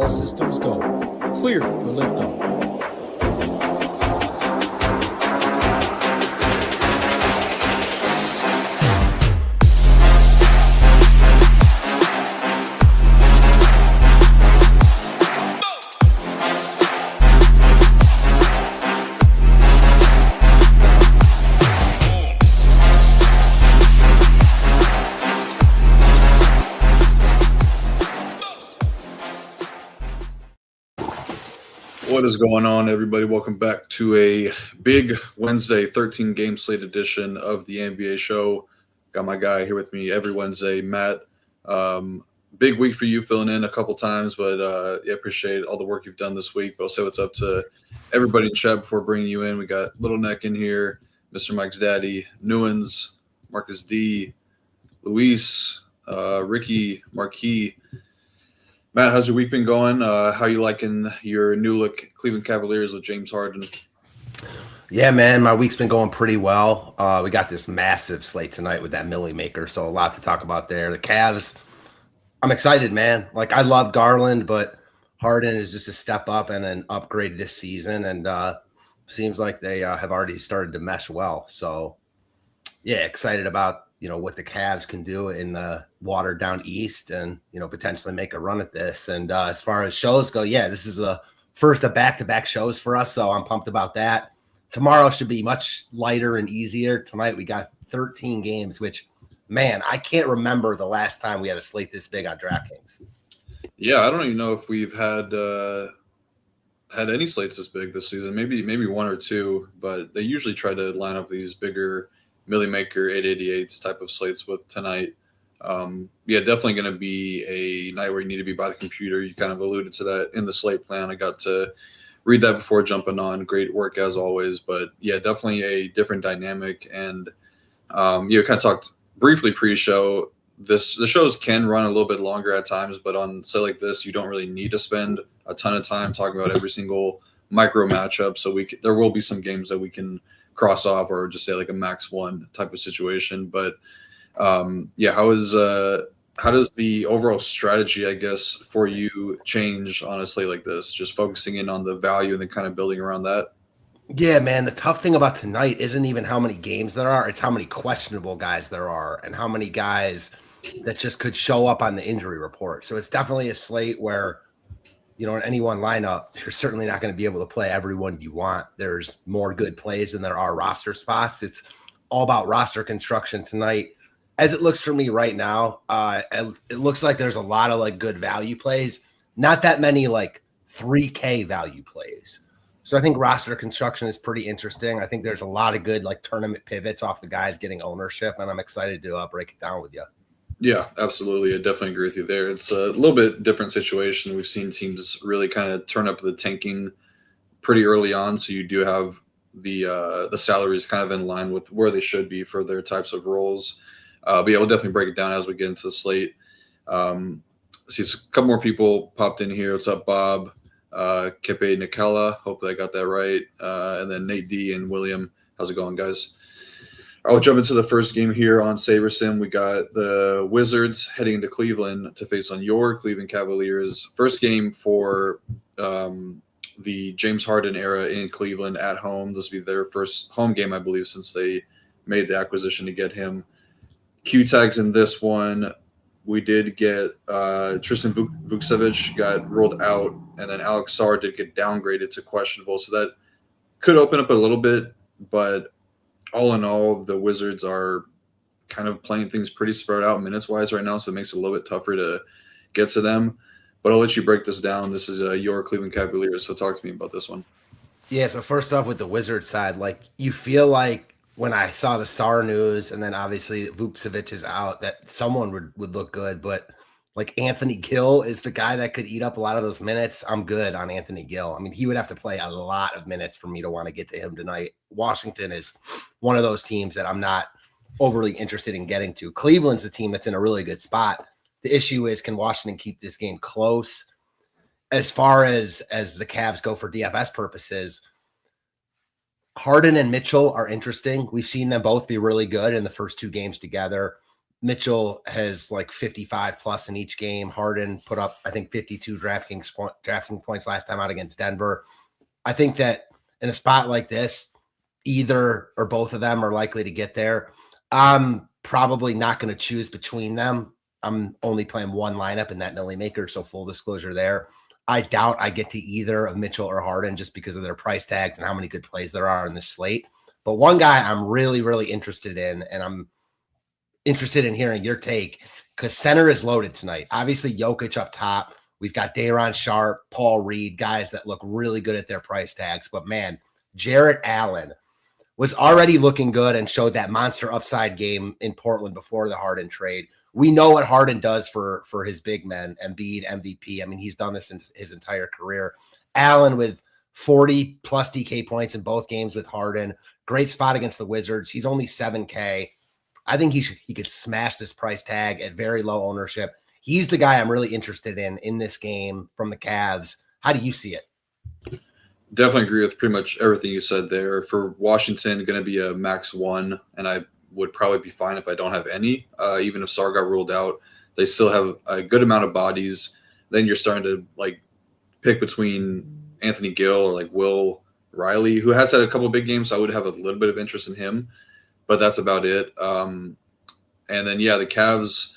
All systems go. Clear for liftoff. What is going on, everybody? Welcome back to a big Wednesday 13-game slate edition of the NBA show. Got my guy here with me every Wednesday, Matt. Big week for you, filling in a couple times, but I appreciate all the work you've done this week. But I'll say what's up to everybody in chat before bringing you in. We got Little Neck in here, Mr. Mike's daddy, Newens, Marcus D, Luis, Ricky, Marquis. Matt, how's your week been going? How you liking your new look Cleveland Cavaliers with James Harden? Yeah, man, my week's been going pretty well. We got this massive slate tonight with that Millie Maker, so a lot to talk about there. The Cavs, I'm excited, man. Like, I love Garland, but Harden is just a step up and an upgrade this season, and seems like they have already started to mesh well. So, yeah, excited about what the Cavs can do in the watered down East and, potentially make a run at this. And as far as shows go, yeah, this is the first of back-to-back shows for us. So I'm pumped about that. Tomorrow should be much lighter and easier. Tonight we got 13 games, which, man, I can't remember the last time we had a slate this big on DraftKings. Yeah, I don't even know if we've had any slates this big this season. Maybe one or two, but they usually try to line up these bigger Millie Maker 888s type of slates with tonight. Yeah, definitely going to be a night where you need to be by the computer. You kind of alluded to that in the slate plan. I got to read that before jumping on. Great work as always, but yeah, definitely a different dynamic. And kind of talked briefly pre-show. The shows can run a little bit longer at times, but on say like this, you don't really need to spend a ton of time talking about every single micro matchup. So there will be some games that we can cross off or just say like a max one type of situation. But yeah, how does the overall strategy, I guess, for you change on a slate like this? Just focusing in on the value and then kind of building around that? Yeah, man, the tough thing about tonight isn't even how many games there are, it's how many questionable guys there are and how many guys that just could show up on the injury report. So it's definitely a slate where in any one lineup, you're certainly not going to be able to play everyone you want. There's more good plays than there are roster spots. It's all about roster construction tonight. As it looks for me right now, it looks like there's a lot of like good value plays, not that many like 3K value plays. So I think roster construction is pretty interesting. I think there's a lot of good like tournament pivots off the guys getting ownership, and I'm excited to break it down with you. Yeah, absolutely. I definitely agree with you there. It's a little bit different situation. We've seen teams really kind of turn up the tanking pretty early on, so you do have the salaries kind of in line with where they should be for their types of roles. But yeah, we'll definitely break it down as we get into the slate. See a couple more people popped in here. What's up, Bob? Kepe Nikela. Hopefully I got that right. And then Nate D and William. How's it going, guys? I'll jump into the first game here on SaberSim. We got the Wizards heading into Cleveland to face on your Cleveland Cavaliers. First game for the James Harden era in Cleveland at home. This will be their first home game, I believe, since they made the acquisition to get him. Q tags in this one. We did get Tristan Vukcevic got ruled out, and then Alex Sarr did get downgraded to questionable. So that could open up a little bit, but all in all, the Wizards are kind of playing things pretty spread out minutes-wise right now, so it makes it a little bit tougher to get to them. But I'll let you break this down. This is your Cleveland Cavaliers, so talk to me about this one. Yeah, so first off with the Wizards side, like you feel like when I saw the Sarr news and then obviously Vukcevic is out, that someone would look good, but like Anthony Gill is the guy that could eat up a lot of those minutes. I'm good on Anthony Gill. I mean, he would have to play a lot of minutes for me to want to get to him tonight. Washington is one of those teams that I'm not overly interested in getting to. Cleveland's the team that's in a really good spot. The issue is, can Washington keep this game close? As far as the Cavs go for DFS purposes, Harden and Mitchell are interesting. We've seen them both be really good in the first two games together. Mitchell has like 55 plus in each game. Harden put up, I think, 52 drafting points last time out against Denver. I think that in a spot like this, either or both of them are likely to get there. I'm probably not going to choose between them. I'm only playing one lineup in that Millie Maker, so full disclosure there. I doubt I get to either of Mitchell or Harden just because of their price tags and how many good plays there are in this slate. But one guy I'm really, really interested in, and I'm interested in hearing your take, because center is loaded tonight. Obviously, Jokic up top. We've got Day'Ron Sharpe, Paul Reed, guys that look really good at their price tags. But man, Jarrett Allen was already looking good and showed that monster upside game in Portland before the Harden trade. We know what Harden does for his big men, Embiid, MVP. I mean, he's done this in his entire career. Allen with 40 plus DK points in both games with Harden. Great spot against the Wizards. He's only 7K. I think he could smash this price tag at very low ownership. He's the guy I'm really interested in this game from the Cavs. How do you see it? Definitely agree with pretty much everything you said there. For Washington, going to be a max 1, and I would probably be fine if I don't have any. Even if Sarr got ruled out, they still have a good amount of bodies. Then you're starting to like pick between Anthony Gill or like Will Riley, who has had a couple of big games, so I would have a little bit of interest in him, but that's about it. And then, yeah, the Cavs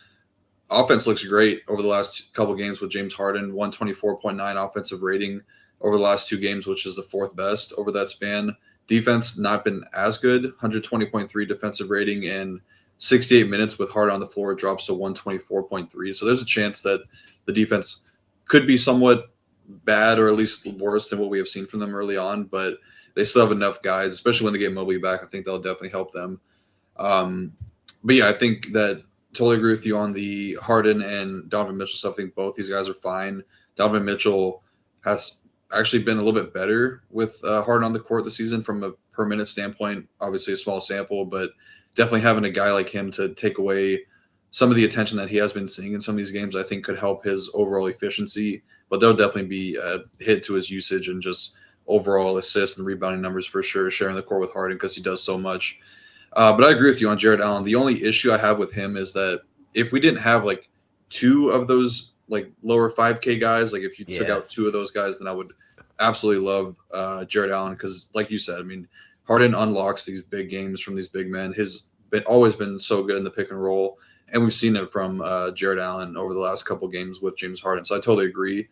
offense looks great over the last couple of games with James Harden, 124.9 offensive rating over the last 2 games, which is the 4th best over that span. Defense not been as good, 120.3 defensive rating, and 68 minutes with Harden on the floor drops to 124.3. So there's a chance that the defense could be somewhat bad or at least worse than what we have seen from them early on, but they still have enough guys, especially when they get Mobley back. I think that'll definitely help them. But yeah, I think that totally agree with you on the Harden and Donovan Mitchell stuff. I think both these guys are fine. Donovan Mitchell has actually been a little bit better with Harden on the court this season from a per minute standpoint. Obviously a small sample, but definitely having a guy like him to take away some of the attention that he has been seeing in some of these games, I think could help his overall efficiency. But there'll definitely be a hit to his usage and just overall assist and rebounding numbers for sure, sharing the court with Harden because he does so much. But I agree with you on Jarrett Allen. The only issue I have with him is that if we didn't have like 2 of those like lower 5K guys, like if you took out 2 of those guys, then I would absolutely love Jarrett Allen because, like you said, I mean, Harden unlocks these big games from these big men. He's always been so good in the pick and roll, and we've seen it from Jarrett Allen over the last couple games with James Harden. So I totally agree.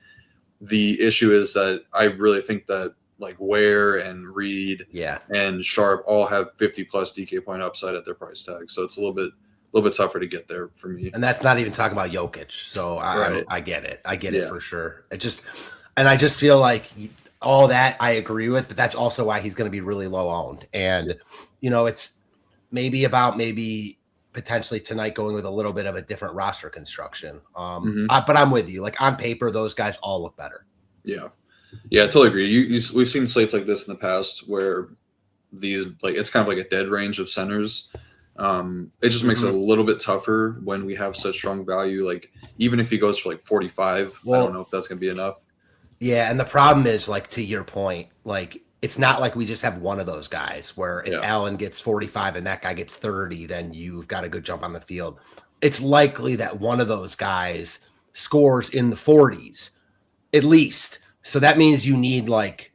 The issue is that I really think that like Ware and Reed and Sharp all have 50 plus DK point upside at their price tag. So it's a little bit tougher to get there for me. And that's not even talking about Jokic. So I get it. I get it for sure. I just feel like all that I agree with, but that's also why he's going to be really low owned. And, you know, it's maybe potentially tonight going with a little bit of a different roster construction. But I'm with you. Like on paper, those guys all look better. Yeah, I totally agree. We've seen slates like this in the past where these like it's kind of like a dead range of centers. It just makes it a little bit tougher when we have such strong value. Like even if he goes for like 45, I don't know if that's going to be enough. Yeah, and the problem is like to your point, like it's not like we just have one of those guys where if Allen gets 45 and that guy gets 30, then you've got a good jump on the field. It's likely that one of those guys scores in the 40s at least. So that means you need like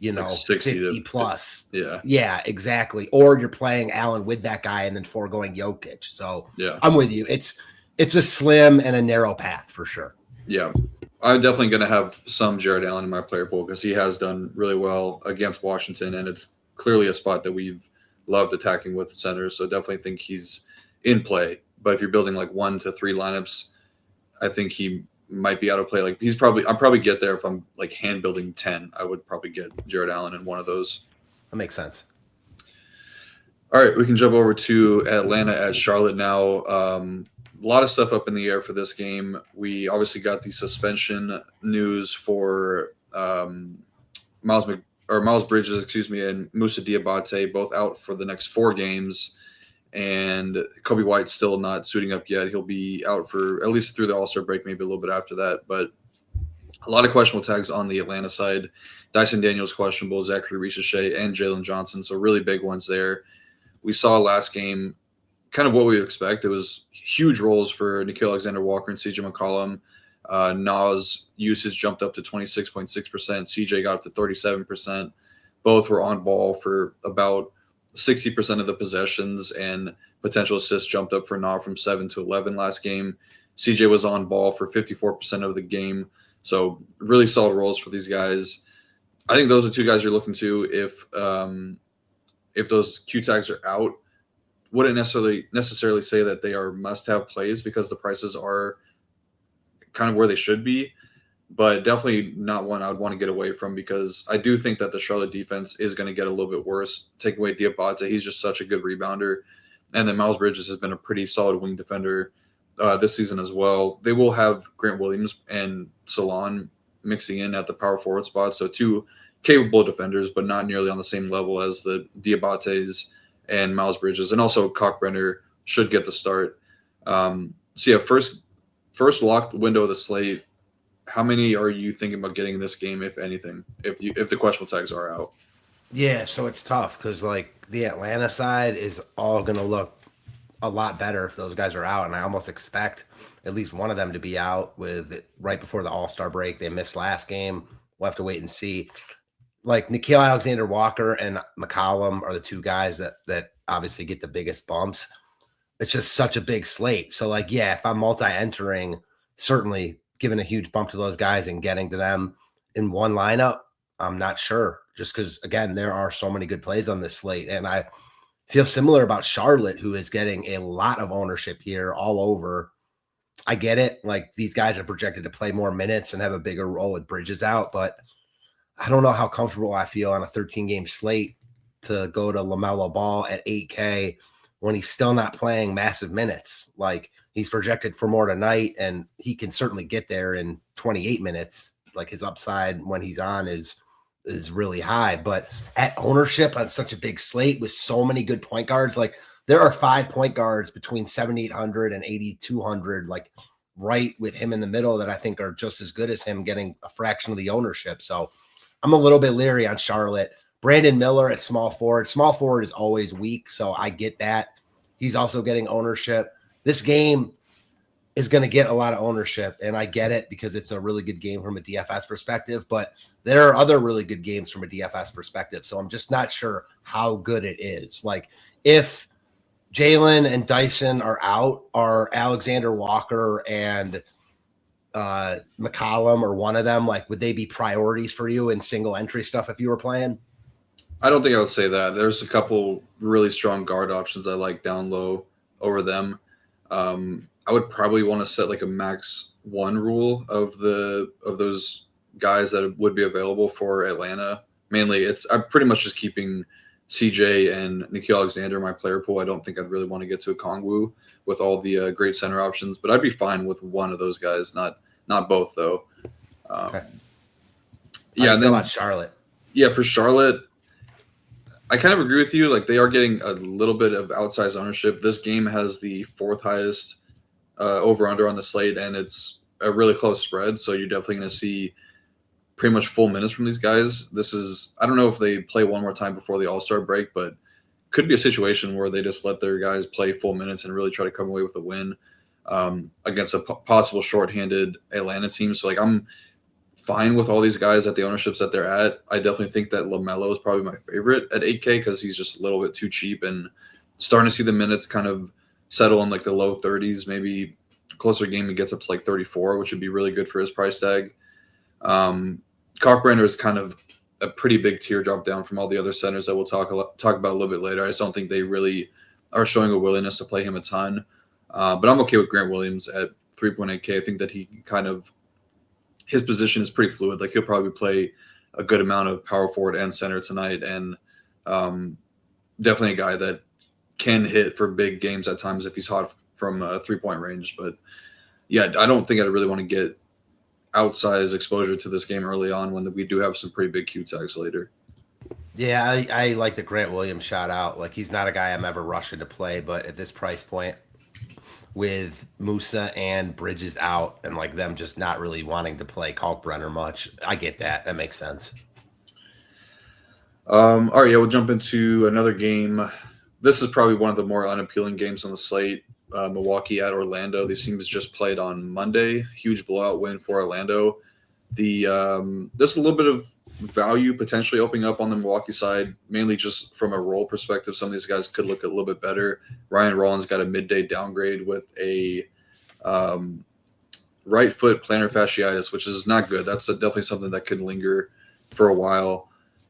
50 plus. Yeah, exactly. Or you're playing Allen with that guy and then foregoing Jokic. So I'm with you. It's a slim and a narrow path for sure. Yeah. I'm definitely going to have some Jarrett Allen in my player pool because he has done really well against Washington, and it's clearly a spot that we've loved attacking with centers. So definitely think he's in play. But if you're building like 1 to 3 lineups, I think he might be out of play. Like I'll probably get there if I'm like hand building 10. I would probably get Jarrett Allen in one of those. That makes sense. All right, we can jump over to Atlanta at Charlotte now. A lot of stuff up in the air for this game. We obviously got the suspension news for Miles Bridges, and Moussa Diabate, both out for the next 4 games. And Kobe White's still not suiting up yet. He'll be out for at least through the All-Star break, maybe a little bit after that. But a lot of questionable tags on the Atlanta side. Dyson Daniels questionable, Zachary Ricochet, and Jalen Johnson. So really big ones there. We saw last game kind of what we would expect. It was huge roles for Nickeil Alexander-Walker and CJ McCollum. Nas usage jumped up to 26.6%. CJ got up to 37%. Both were on ball for about 60% of the possessions, and potential assists jumped up for Nas from 7 to 11 last game. CJ was on ball for 54% of the game. So really solid roles for these guys. I think those are two guys you're looking to if those Q tags are out. Wouldn't necessarily say that they are must-have plays because the prices are kind of where they should be, but definitely not one I would want to get away from because I do think that the Charlotte defense is going to get a little bit worse. Take away Diabate, he's just such a good rebounder. And then Miles Bridges has been a pretty solid wing defender this season as well. They will have Grant Williams and Salon mixing in at the power forward spot, so two capable defenders, but not nearly on the same level as the Diabates and Miles Bridges, and also Kalkbrenner should get the start. So yeah, first locked window of the slate. How many are you thinking about getting in this game, if anything, if the questionable tags are out? Yeah, so it's tough because like the Atlanta side is all going to look a lot better if those guys are out, and I almost expect at least one of them to be out with it right before the All-Star break. They missed last game. We'll have to wait and see. Like Nickeil Alexander-Walker and McCollum are the two guys that obviously get the biggest bumps. It's just such a big slate. So like, yeah, if I'm multi-entering, certainly giving a huge bump to those guys and getting to them in one lineup, I'm not sure. Just because, again, there are so many good plays on this slate. And I feel similar about Charlotte, who is getting a lot of ownership here all over. I get it. Like these guys are projected to play more minutes and have a bigger role with Bridges out, but I don't know how comfortable I feel on a 13-game slate to go to LaMelo Ball at 8K when he's still not playing massive minutes. Like he's projected for more tonight, and he can certainly get there in 28 minutes. Like his upside when he's on is really high. But at ownership on such a big slate with so many good point guards, like there are 5 point guards between 7,800 and 8,200, like right with him in the middle that I think are just as good as him getting a fraction of the ownership. So I'm a little bit leery on Charlotte. Brandon Miller at small forward. Small forward is always weak, so I get that. He's also getting ownership. This game is going to get a lot of ownership, and I get it because it's a really good game from a DFS perspective, but there are other really good games from a DFS perspective, so I'm just not sure how good it is. Like, if Jalen and Dyson are out, are Alexander Walker and McCollum or one of them, like, would they be priorities for you in single entry stuff if you were playing? I don't think I would say that. There's a couple really strong guard options I like down low over them. I would probably want to set like a max 1 rule of those guys that would be available for Atlanta. Mainly, I'm pretty much just keeping CJ and Nickeil Alexander in my player pool. I don't think I'd really want to get to a Kongwu with all the great center options, but I'd be fine with one of those guys, not both though. Okay. Yeah, and then about Charlotte. Yeah, for Charlotte, I kind of agree with you. Like, they are getting a little bit of outsized ownership. This game has the 4th highest over-under on the slate, and it's a really close spread. So you're definitely going to see pretty much full minutes from these guys. I don't know if they play one more time before the All-Star break, but could be a situation where they just let their guys play full minutes and really try to come away with a win against a possible shorthanded Atlanta team. So, like, I'm fine with all these guys at the ownerships that they're at. I definitely think that LaMelo is probably my favorite at 8K because he's just a little bit too cheap, and starting to see the minutes kind of settle in like the low 30s, maybe closer game he gets up to like 34, which would be really good for his price tag. Kalkbrenner is kind of a pretty big teardrop down from all the other centers that we'll talk about a little bit later. I just don't think they really are showing a willingness to play him a ton. But I'm okay with Grant Williams at 3.8K. I think that he his position is pretty fluid. Like, he'll probably play a good amount of power forward and center tonight, and definitely a guy that can hit for big games at times if he's hot from a 3-point range. But yeah, I don't think I really want to get outsized exposure to this game early on when we do have some pretty big Q tags later. Yeah, I like the Grant Williams shout out. Like, he's not a guy I'm ever rushing to play, but at this price point, with Musa and Bridges out and like them just not really wanting to play Kalkbrenner much, I get that. That makes sense. All right, yeah, we'll jump into another game. this is probably one of the more unappealing games on the slate. Milwaukee at Orlando. These teams just played on Monday. Huge blowout win for Orlando. There's a little bit of value potentially opening up on the Milwaukee side, mainly just from a role perspective. Some of these guys could look a little bit better. Ryan Rollins got a midday downgrade with a right foot plantar fasciitis, which is not good. That's definitely something that could linger for a while.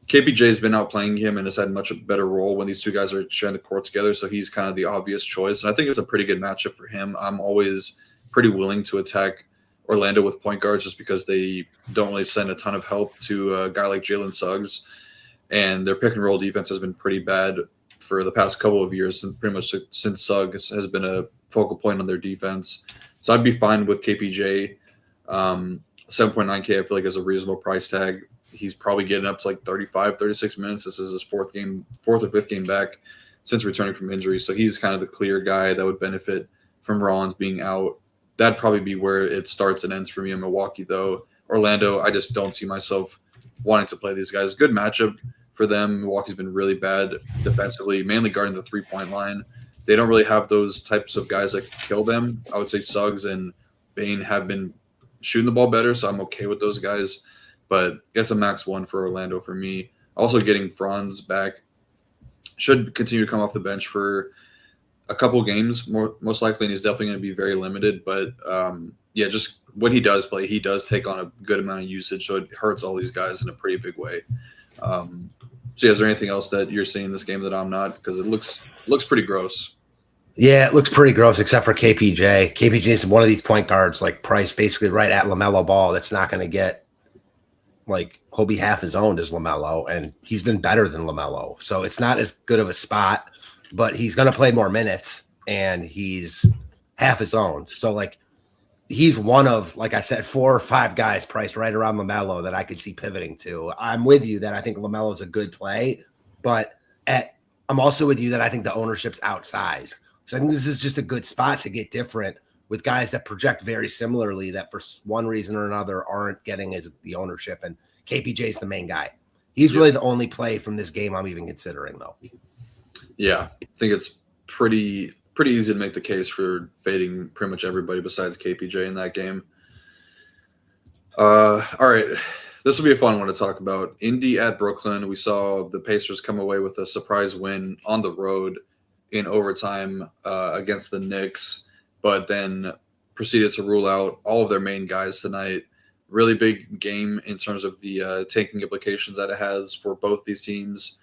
KPJ's been out playing him and has had much better role when these two guys are sharing the court together, so he's kind of the obvious choice. And I think it's a pretty good matchup for him. I'm always pretty willing to attack Orlando with point guards just because they don't really send a ton of help to a guy like Jalen Suggs. And their pick and roll defense has been pretty bad for the past couple of years, pretty much since Suggs has been a focal point on their defense. So I'd be fine with KPJ. 7.9K I feel like is a reasonable price tag. He's probably getting up to like 35, 36 minutes. This is his fourth or fifth game back since returning from injury. So he's kind of the clear guy that would benefit from Rollins being out. That'd probably be where it starts and ends for me in Milwaukee, though. Orlando, I just don't see myself wanting to play these guys. Good matchup for them. Milwaukee's been really bad defensively, mainly guarding the three-point line. They don't really have those types of guys that kill them. I would say Suggs and Bane have been shooting the ball better, so I'm okay with those guys. But it's a max one for Orlando for me. Also getting Franz back. Should continue to come off the bench for a couple games, most likely, and he's definitely going to be very limited. But, just when he does play, he does take on a good amount of usage, so it hurts all these guys in a pretty big way. Is there anything else that you're seeing in this game that I'm not? Because it looks pretty gross. Yeah, it looks pretty gross, except for KPJ. KPJ is one of these point guards, like priced basically right at LaMelo Ball. That's not going to get, like, he'll be half as owned as LaMelo, and he's been better than LaMelo. So it's not as good of a spot, but he's going to play more minutes, and he's half his owned. So, like, he's one of, like I said, 4 or 5 guys priced right around LaMelo that I could see pivoting to. I'm with you that I think LaMelo's a good play, but I'm also with you that I think the ownership's outsized. So I think this is just a good spot to get different with guys that project very similarly that for one reason or another aren't getting as the ownership. And KPJ is the main guy. He's really the only play from this game I'm even considering, though. Yeah, I think it's pretty easy to make the case for fading pretty much everybody besides KPJ in that game. All right. This will be a fun one to talk about. Indy at Brooklyn. We saw the Pacers come away with a surprise win on the road in overtime against the Knicks, but then proceeded to rule out all of their main guys tonight. Really big game in terms of the tanking implications that it has for both these teams.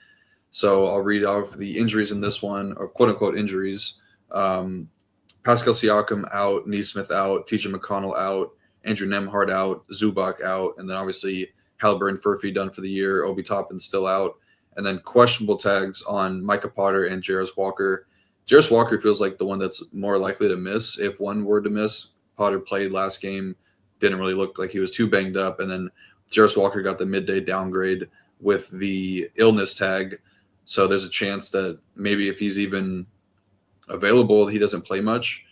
So I'll read off the injuries in this one, or quote-unquote injuries. Pascal Siakam out, Nesmith out, TJ McConnell out, Andrew Nembhard out, Zubac out, and then obviously Halliburton, Furphy done for the year, Obi Toppin still out. And then questionable tags on Micah Potter and Jarris Walker. Jarris Walker feels like the one that's more likely to miss if one were to miss. Potter played last game, didn't really look like he was too banged up. And then Jarris Walker got the midday downgrade with the illness tag. So there's a chance that maybe if he's even available, he doesn't play much.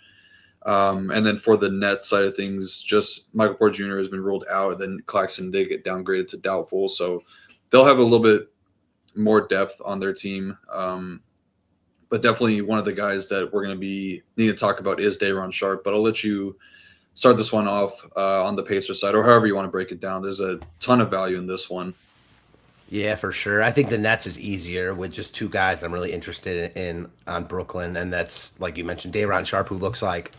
And then for the net side of things, just Michael Porter Jr. has been ruled out. Then Claxton did get downgraded to doubtful. So they'll have a little bit more depth on their team. But definitely one of the guys that we're going to need to talk about is Day'Ron Sharpe. But I'll let you start this one off on the Pacers side, or however you want to break it down. There's a ton of value in this one. Yeah, for sure. I think the Nets is easier with just 2 guys I'm really interested in on Brooklyn. And that's, like you mentioned, Day'Ron Sharpe, who looks like,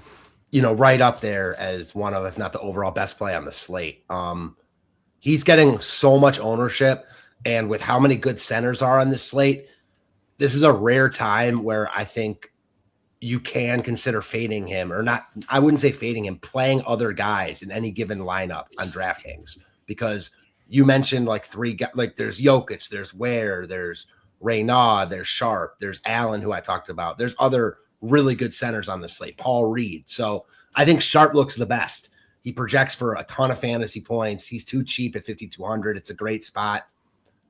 right up there as one of, if not the overall best play on the slate. He's getting so much ownership. And with how many good centers are on this slate, this is a rare time where I think you can consider fading him, or not. I wouldn't say fading him, playing other guys in any given lineup on DraftKings, because you mentioned like 3 guys, like there's Jokic, there's Ware, there's Reynaud, there's Sharpe, there's Allen, who I talked about. There's other really good centers on the slate, Paul Reed. So I think Sharpe looks the best. He projects for a ton of fantasy points. He's too cheap at 5,200. It's a great spot.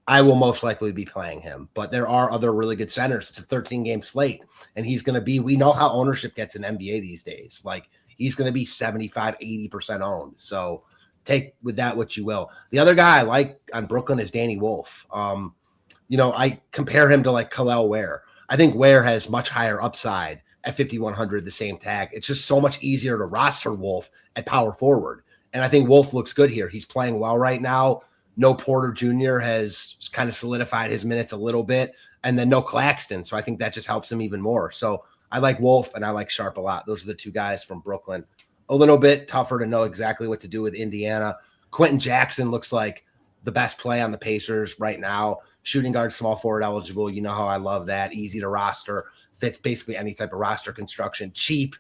I will most likely be playing him, but there are other really good centers. It's a 13-game slate, and he's going to be, we know how ownership gets in NBA these days. Like, he's going to be 75, 80% owned. So take with that what you will. The other guy I like on Brooklyn is Danny Wolf. I compare him to like Kel'el Ware. I think Ware has much higher upside at 5,100, the same tag. It's just so much easier to roster Wolf at power forward. And I think Wolf looks good here. He's playing well right now. No Porter Jr. has kind of solidified his minutes a little bit, and then no Claxton. So I think that just helps him even more. So I like Wolf and I like Sharp a lot. Those are the two guys from Brooklyn. A little bit tougher to know exactly what to do with Indiana. Quentin Jackson looks like the best play on the Pacers right now. Shooting guard, small forward eligible. You know how I love that. Easy to roster. Fits basically any type of roster construction. Cheap.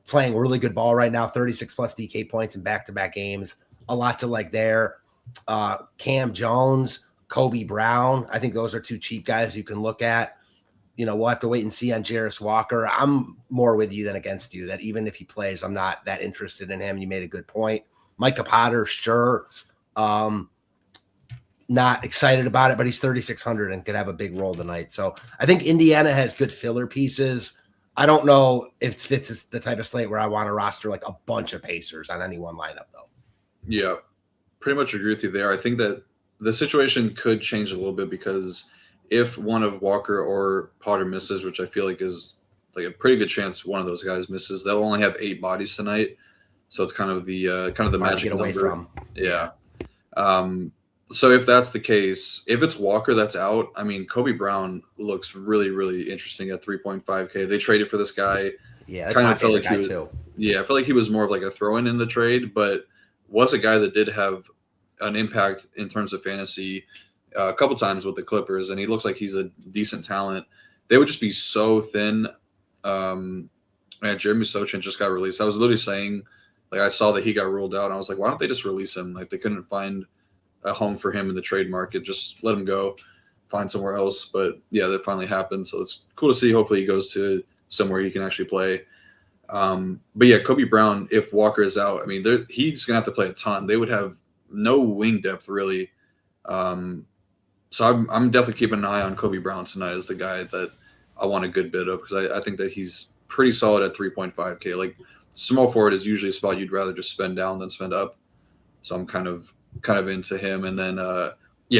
Playing really good ball right now. 36 plus DK points in back-to-back games. A lot to like there. Cam Jones, Kobe Brown. I think those are two cheap guys you can look at. You know, we'll have to wait and see on Jarris Walker. I'm more with you than against you, that even if he plays, I'm not that interested in him. You made a good point. Micah Potter, sure. Not excited about it, but he's 3,600 and could have a big role tonight. So I think Indiana has good filler pieces. I don't know if Fitz is the type of slate where I want to roster like a bunch of Pacers on any one lineup, though. Yeah, pretty much agree with you there. I think that the situation could change a little bit because if one of Walker or Potter misses, which I feel like is like a pretty good chance one of those guys misses, they'll only have 8 bodies tonight. So it's kind of the magic get away number. From. Yeah. So if that's the case, if it's Walker that's out, I mean, Kobe Brown looks really, really interesting at 3.5K. They traded for this guy. Yeah, that's my favorite guy too. Yeah, I feel like he was more of like a throw-in in the trade, but was a guy that did have an impact in terms of fantasy a couple times with the Clippers, and he looks like he's a decent talent. They would just be so thin. Man, Jeremy Sochan just got released. I was literally saying, like, I saw that he got ruled out, and I was like, why don't they just release him? Like, they couldn't find a home for him in the trade market. Just let him go, find somewhere else. But yeah, that finally happened. So it's cool to see. Hopefully he goes to somewhere he can actually play. But yeah, Kobe Brown, if Walker is out, I mean, he's going to have to play a ton. They would have no wing depth really. So I'm definitely keeping an eye on Kobe Brown tonight as the guy that I want a good bit of, because I think that he's pretty solid at 3.5K. Like, small forward is usually a spot you'd rather just spend down than spend up. So I'm kind of into him. And then, I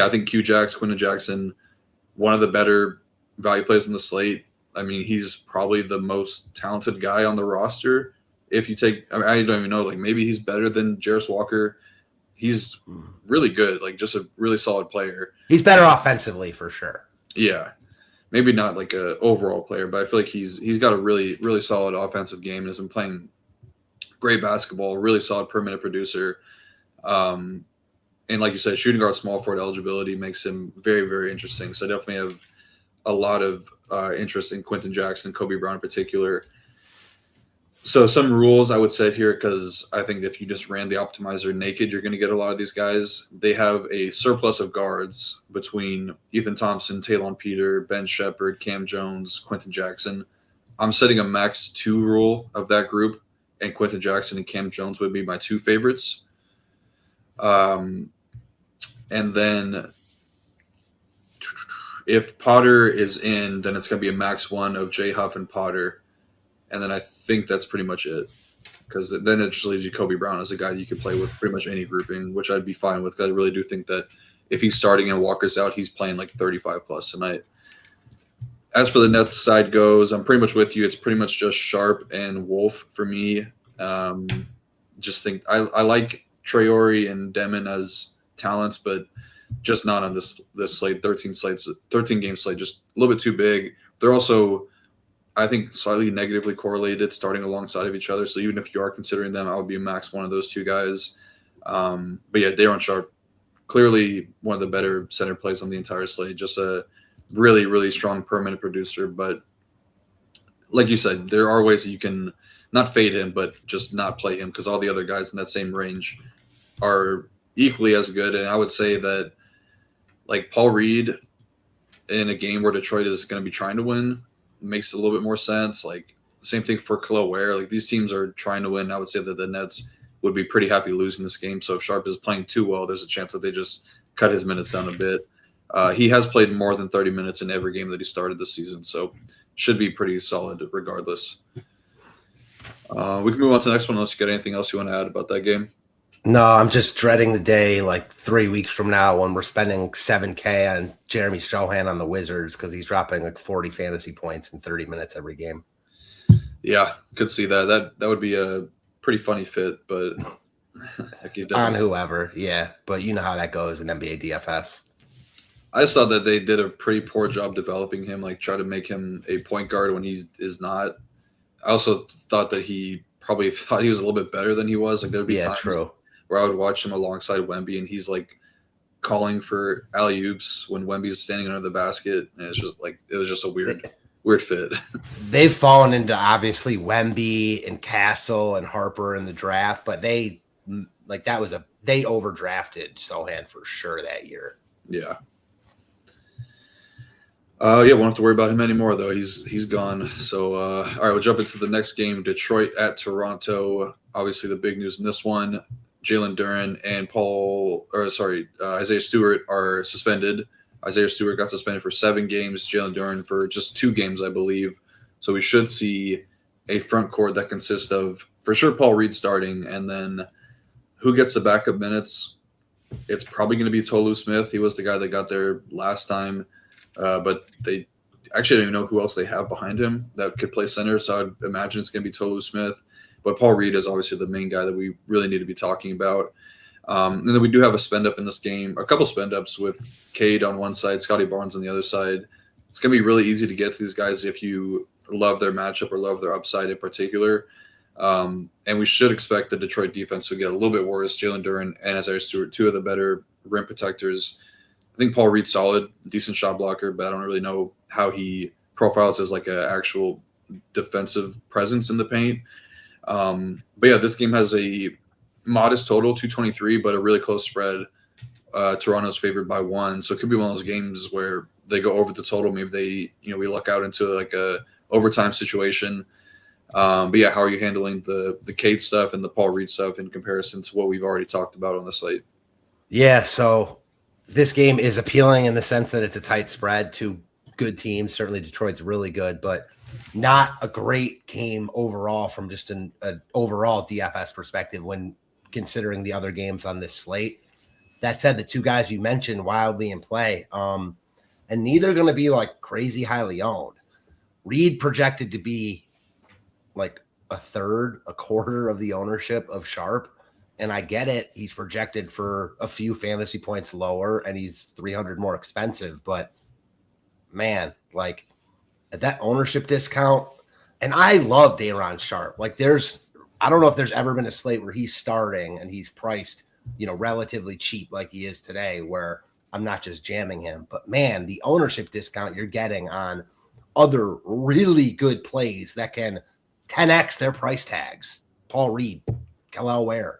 think Quentin Jackson, one of the better value plays in the slate. I mean, he's probably the most talented guy on the roster. If you take, I don't even know, like maybe he's better than Jarris Walker. He's really good, like just a really solid player. He's better offensively for sure. Yeah. Maybe not like a overall player, but I feel like he's got a really, really solid offensive game and has been playing great basketball, really solid per minute producer. And like you said, shooting guard, small forward eligibility makes him very, very interesting. So I definitely have a lot of interest in Quentin Jackson, Kobe Brown in particular. So some rules I would set here, because I think if you just ran the optimizer naked, you're going to get a lot of these guys. They have a surplus of guards between Ethan Thompson, Talon Peter, Ben Shepherd, Cam Jones, Quentin Jackson. I'm setting a max 2 rule of that group, and Quentin Jackson and Cam Jones would be my 2 favorites. And then if Potter is in, then it's going to be a max 1 of J Huff and Potter. And then I think that's pretty much it, because then it just leaves you Kobe Brown as a guy you can play with pretty much any grouping, which I'd be fine with, because I really do think that if he's starting and Walker's out, he's playing like 35 plus tonight. As for the Nets side goes, I'm pretty much with you. It's pretty much just Sharp and Wolf for me. Just think I like Traore and Demon as talents, but just not on this slate. 13 game slate, just a little bit too big. They're also, I think, slightly negatively correlated, starting alongside of each other. So even if you are considering them, I would be max 1 of those 2 guys. But yeah, Daron Sharp, clearly one of the better center plays on the entire slate. Just a really, really strong per minute producer. But like you said, there are ways that you can not fade him, but just not play him, because all the other guys in that same range are equally as good. And I would say that, like, Paul Reed in a game where Detroit is going to be trying to win makes a little bit more sense. Like, same thing for Khalil Ware. Like, these teams are trying to win. I would say that the Nets would be pretty happy losing this game. So if Sharp is playing too well, there's a chance that they just cut his minutes down a bit. He has played more than 30 minutes in every game that he started this season, so should be pretty solid regardless. We can move on to the next one unless you got anything else you want to add about that game. No, I'm just dreading the day like 3 weeks from now when we're spending $7K on Jeremy Strahan on the Wizards because he's dropping like 40 fantasy points in 30 minutes every game. Yeah, could see that. That would be a pretty funny fit, but on whoever, yeah. But you know how that goes in NBA DFS. I just thought that they did a pretty poor job developing him, like try to make him a point guard when he is not. I also thought that he probably thought he was a little bit better than he was. Like there'd be times where I would watch him alongside Wemby and he's like calling for alley-oops when Wemby's standing under the basket. And it's just like, it was just a weird fit. They've fallen into obviously Wemby and Castle and Harper in the draft, but they overdrafted Sohan for sure that year. Yeah. Won't have to worry about him anymore though. He's gone. So all right, we'll jump into the next game. Detroit at Toronto. Obviously, the big news in this one: Jalen Duren and Isaiah Stewart are suspended. Isaiah Stewart got suspended for 7 games. Jalen Duren for just 2 games, I believe. So we should see a front court that consists of for sure Paul Reed starting, and then who gets the backup minutes? It's probably going to be Tolu Smith. He was the guy that got there last time. But they actually don't even know who else they have behind him that could play center. So I'd imagine it's going to be Tolu Smith. But Paul Reed is obviously the main guy that we really need to be talking about. And then we do have a spend up in this game, a couple spend ups with Cade on one side, Scotty Barnes on the other side. It's going to be really easy to get to these guys if you love their matchup or love their upside in particular. And we should expect the Detroit defense to get a little bit worse. Jalen Duren and Isaiah Stewart, 2 of the better rim protectors. I think Paul Reed's solid, decent shot blocker, but I don't really know how he profiles as like an actual defensive presence in the paint. But yeah, this game has a modest total, 223, but a really close spread. Toronto's favored by 1, so it could be one of those games where they go over the total. Maybe we luck out into like a overtime situation. But yeah, how are you handling the Cade stuff and the Paul Reed stuff in comparison to what we've already talked about on the slate? Yeah, so this game is appealing in the sense that it's a tight spread, 2 good teams. Certainly Detroit's really good, but not a great game overall from just an overall DFS perspective when considering the other games on this slate. That said, the 2 guys you mentioned wildly in play, and neither going to be like crazy highly owned. Reed projected to be like a quarter of the ownership of Sharp. And I get it. He's projected for a few fantasy points lower and he's 300 more expensive. But man, like at that ownership discount, and I love Day'Ron Sharp. Like I don't know if there's ever been a slate where he's starting and he's priced, relatively cheap like he is today, where I'm not just jamming him. But man, the ownership discount you're getting on other really good plays that can 10x their price tags. Paul Reed, Kel'el Ware.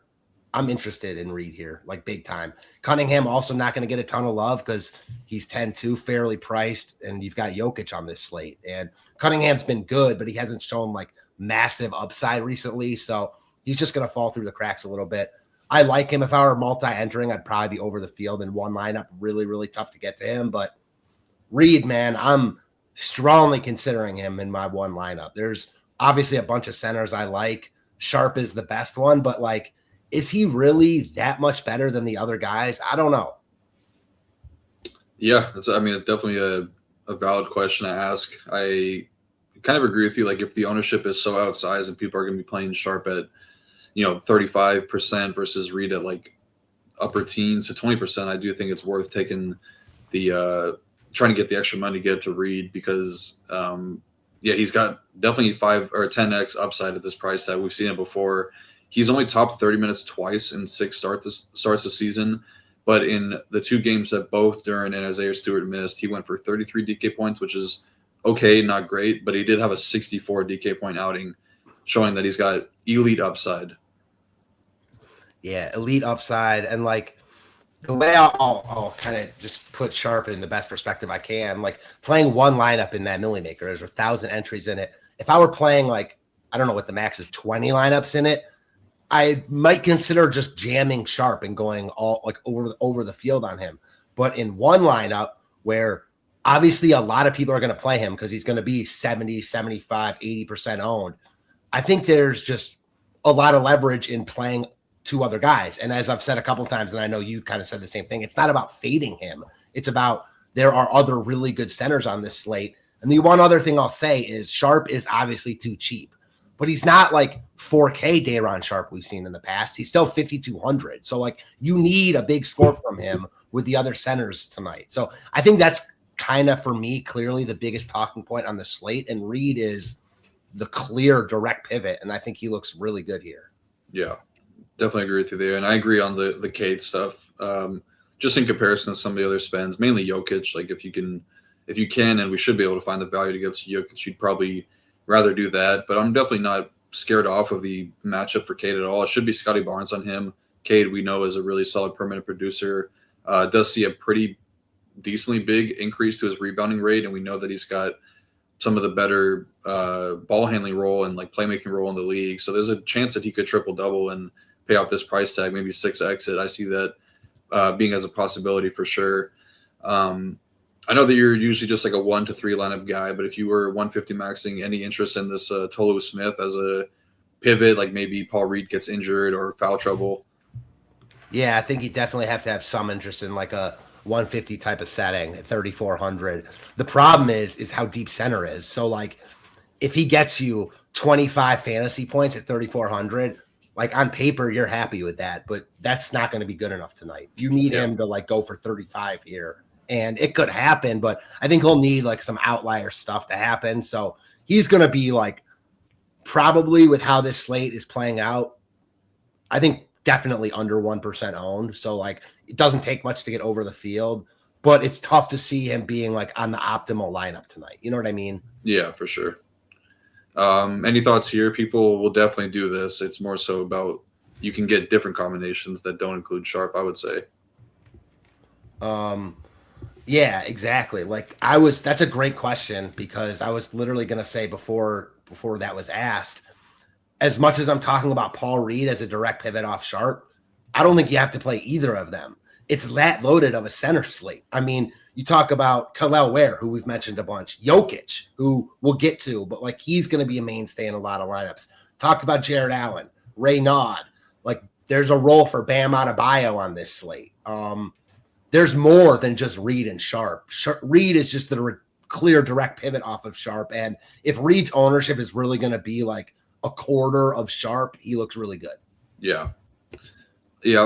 I'm interested in Reed here, like big time. Cunningham also not going to get a ton of love because he's 10-2, fairly priced, and you've got Jokic on this slate. And Cunningham's been good, but he hasn't shown like massive upside recently, so he's just going to fall through the cracks a little bit. I like him. If I were multi-entering, I'd probably be over the field in one lineup. Really, really tough to get to him. But Reed, man, I'm strongly considering him in my one lineup. There's obviously a bunch of centers I like. Sharp is the best one, but like, is he really that much better than the other guys? I don't know. Yeah, it's definitely a valid question to ask. I kind of agree with you. Like if the ownership is so outsized and people are going to be playing Sharp at, 35% versus Reed at like upper teens to 20%, I do think it's worth taking the trying to get the extra money to get to Reed because he's got definitely 5 or 10x upside at this price tag. We've seen it before. He's only topped 30 minutes twice in 6 starts this season. But in the 2 games that both Duren and Isaiah Stewart missed, he went for 33 DK points, which is okay, not great. But he did have a 64 DK point outing, showing that he's got elite upside. Yeah, elite upside. And like the way I'll kind of just put Sharp in the best perspective I can, like playing one lineup in that Millie Maker, there's 1,000 entries in it. If I were playing like, I don't know what the max is, 20 lineups in it, I might consider just jamming Sharp and going all like over the field on him. But in one lineup where obviously a lot of people are going to play him because he's going to be 70, 75, 80% owned, I think there's just a lot of leverage in playing two other guys. And as I've said a couple of times, and I know you kind of said the same thing, it's not about fading him. It's about there are other really good centers on this slate. And the one other thing I'll say is Sharp is obviously too cheap, but he's not like 4K Day'Ron Sharp we've seen in the past. He's still 5,200. So like you need a big score from him with the other centers tonight. So I think that's kind of, for me, clearly the biggest talking point on the slate. And Reed is the clear direct pivot. And I think he looks really good here. Yeah, definitely agree with you there. And I agree on the Cade stuff. Just in comparison to some of the other spends, mainly Jokic. Like if you can, and we should be able to find the value to give to Jokic, you'd probably rather do that. But I'm definitely not scared off of the matchup for Cade at all. It should be Scotty Barnes on him. Cade, we know, is a really solid permanent producer. Does see a pretty decently big increase to his rebounding rate, and we know that he's got some of the better ball handling role and like playmaking role in the league. So there's a chance that he could triple double and pay off this price tag, maybe 6x it. I see that being as a possibility for sure. I know that you're usually just like a 1 to 3 lineup guy, but if you were 150 maxing, any interest in this Tolu Smith as a pivot, like maybe Paul Reed gets injured or foul trouble? Yeah, I think you definitely have to have some interest in like a 150 type of setting at 3,400. The problem is how deep center is. So like if he gets you 25 fantasy points at 3,400, like on paper, you're happy with that, but that's not going to be good enough tonight. You need him to like go for 35 here, and it could happen, but I think he'll need like some outlier stuff to happen. So he's going to be like, probably with how this slate is playing out, I think definitely under 1% owned. So like it doesn't take much to get over the field, but it's tough to see him being like on the optimal lineup tonight. You know what I mean? Yeah, for sure. Any thoughts here? People will definitely do this. It's more so about you can get different combinations that don't include Sharp, I would say. Yeah, exactly. Like that's a great question, because I was literally going to say before that was asked, as much as I'm talking about Paul Reed as a direct pivot off Sharp, I don't think you have to play either of them. It's that loaded of a center slate. I mean, you talk about Kel'el Ware, who we've mentioned a bunch, Jokic, who we'll get to, but like he's going to be a mainstay in a lot of lineups. Talked about Jared Allen, Ray Nod. Like there's a role for Bam Adebayo on this slate. There's more than just Reed and Sharp. Reed is just the clear direct pivot off of Sharp. And if Reed's ownership is really going to be like a quarter of Sharp, he looks really good. Yeah. Yeah,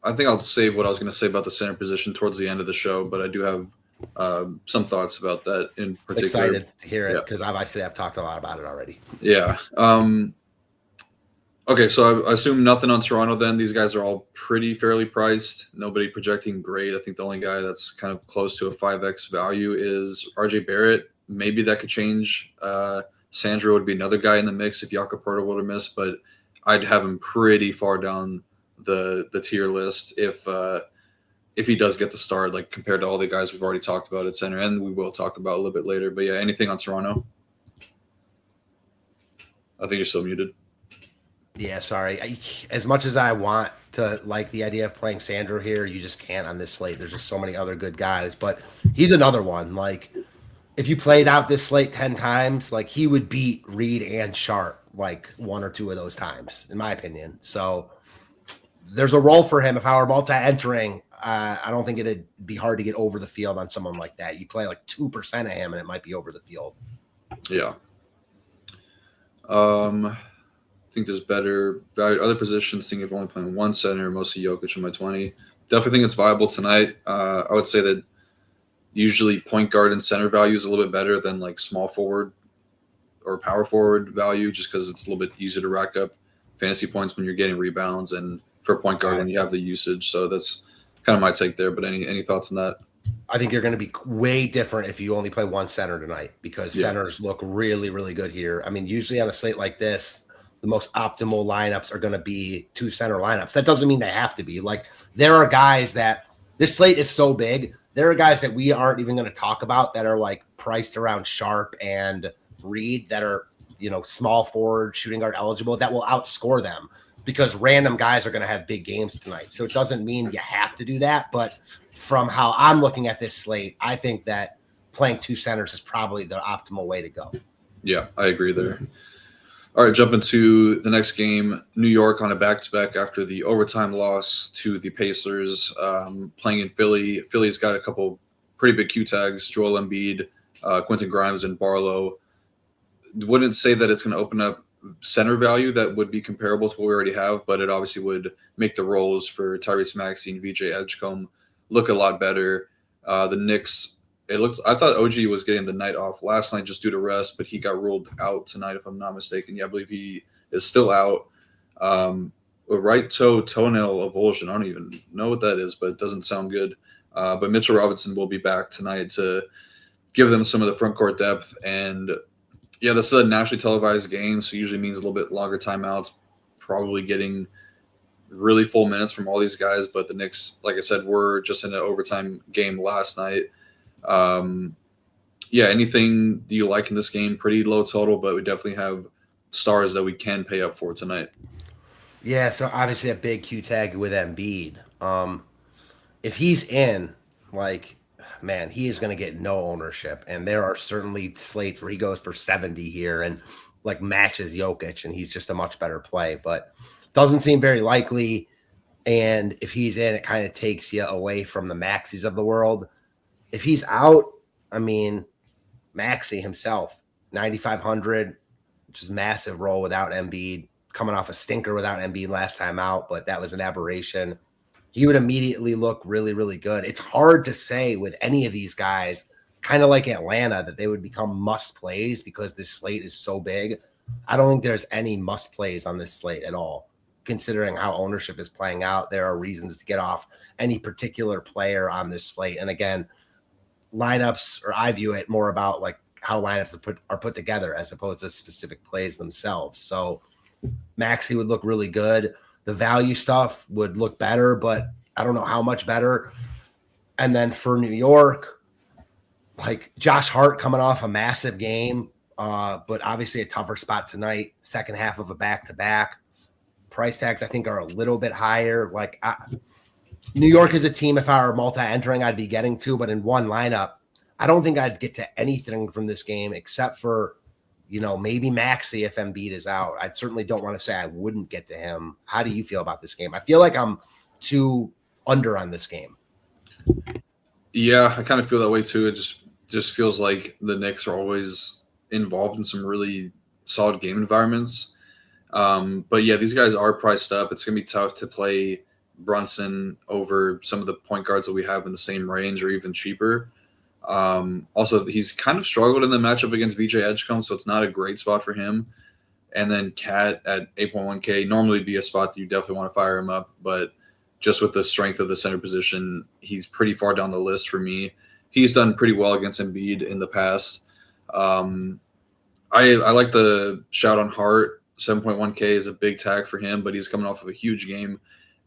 I think I'll save what I was going to say about the center position towards the end of the show, but I do have some thoughts about that in particular. Excited to hear it, because I've talked a lot about it already. Yeah. Okay, so I assume nothing on Toronto then. These guys are all pretty fairly priced. Nobody projecting great. I think the only guy that's kind of close to a 5x value is RJ Barrett. Maybe that could change. Sandro would be another guy in the mix if Jakob Poeltl were to miss, but I'd have him pretty far down the tier list if he does get the start, like compared to all the guys we've already talked about at center, and we will talk about a little bit later. But yeah, anything on Toronto? I think you're still muted. Yeah, sorry. As much as I want to like the idea of playing Sandro here, you just can't on this slate. There's just so many other good guys, but he's another one. Like if you played out this slate 10 times, like he would beat Reed and Sharp like one or two of those times, in my opinion. So there's a role for him. If I were multi-entering, I don't think it'd be hard to get over the field on someone like that. You play like 2% of him and it might be over the field. Yeah. I think there's better value at other positions. Thinking of only playing one center, mostly Jokic in my 20. Definitely think it's viable tonight. I would say that usually point guard and center value is a little bit better than like small forward or power forward value, just because it's a little bit easier to rack up fantasy points when you're getting rebounds, and for a point guard when you have the usage. So that's kind of my take there. But any thoughts on that? I think you're going to be way different if you only play one center tonight, because centers look really, really good here. I mean, usually on a slate like this, the most optimal lineups are going to be two center lineups. That doesn't mean they have to be. Like there are guys that this slate is so big. There are guys that we aren't even going to talk about that are like priced around Sharp and Reed that are, small forward, shooting guard eligible, that will outscore them because random guys are going to have big games tonight. So it doesn't mean you have to do that. But from how I'm looking at this slate, I think that playing two centers is probably the optimal way to go. Yeah, I agree there. All right, jump into the next game. New York on a back-to-back after the overtime loss to the Pacers, playing in Philly. Philly's got a couple pretty big Q tags, Joel Embiid, Quentin Grimes, and Barlow. Wouldn't say that it's going to open up center value that would be comparable to what we already have, but it obviously would make the roles for Tyrese Maxey and VJ Edgecombe look a lot better. The Knicks, I thought OG was getting the night off last night just due to rest, but he got ruled out tonight, if I'm not mistaken. Yeah, I believe he is still out. A right toenail avulsion. I don't even know what that is, but it doesn't sound good. But Mitchell Robinson will be back tonight to give them some of the front court depth. And yeah, this is a nationally televised game, so usually means a little bit longer timeouts, probably getting really full minutes from all these guys. But the Knicks, like I said, were just in an overtime game last night. Anything do you like in this game? Pretty low total, but we definitely have stars that we can pay up for tonight. Yeah, so obviously a big Q tag with Embiid. If he's in, man, he is going to get no ownership. And there are certainly slates where he goes for 70 here and matches Jokic, and he's just a much better play, but doesn't seem very likely. And if he's in, it kind of takes you away from the Maxies of the world. If he's out, I mean, Maxey himself, 9,500, which is massive roll without Embiid, coming off a stinker without Embiid last time out, but that was an aberration. He would immediately look really, really good. It's hard to say with any of these guys, kind of like Atlanta, that they would become must plays because this slate is so big. I don't think there's any must plays on this slate at all. Considering how ownership is playing out, there are reasons to get off any particular player on this slate. And again, lineups, or I view it more about how lineups are put together as opposed to specific plays themselves. So Maxey would look really good. The value stuff would look better, but I don't know how much better. And then for New York, Josh Hart coming off a massive game, but obviously a tougher spot tonight, second half of a back-to-back. Price tags, I think, are a little bit higher. New York is a team, if I were multi-entering, I'd be getting to, but in one lineup, I don't think I'd get to anything from this game except for, maybe Maxey if Embiid is out. I certainly don't want to say I wouldn't get to him. How do you feel about this game? I feel like I'm too under on this game. Yeah, I kind of feel that way too. It just feels like the Knicks are always involved in some really solid game environments. But yeah, these guys are priced up. It's going to be tough to play Brunson over some of the point guards that we have in the same range or even cheaper. Also, he's kind of struggled in the matchup against VJ Edgecombe, so it's not a great spot for him. And then Cat at 8.1K normally be a spot that you definitely want to fire him up, but just with the strength of the center position, he's pretty far down the list for me. He's done pretty well against Embiid in the past. I like the shout on Hart. 7.1K is a big tag for him, but he's coming off of a huge game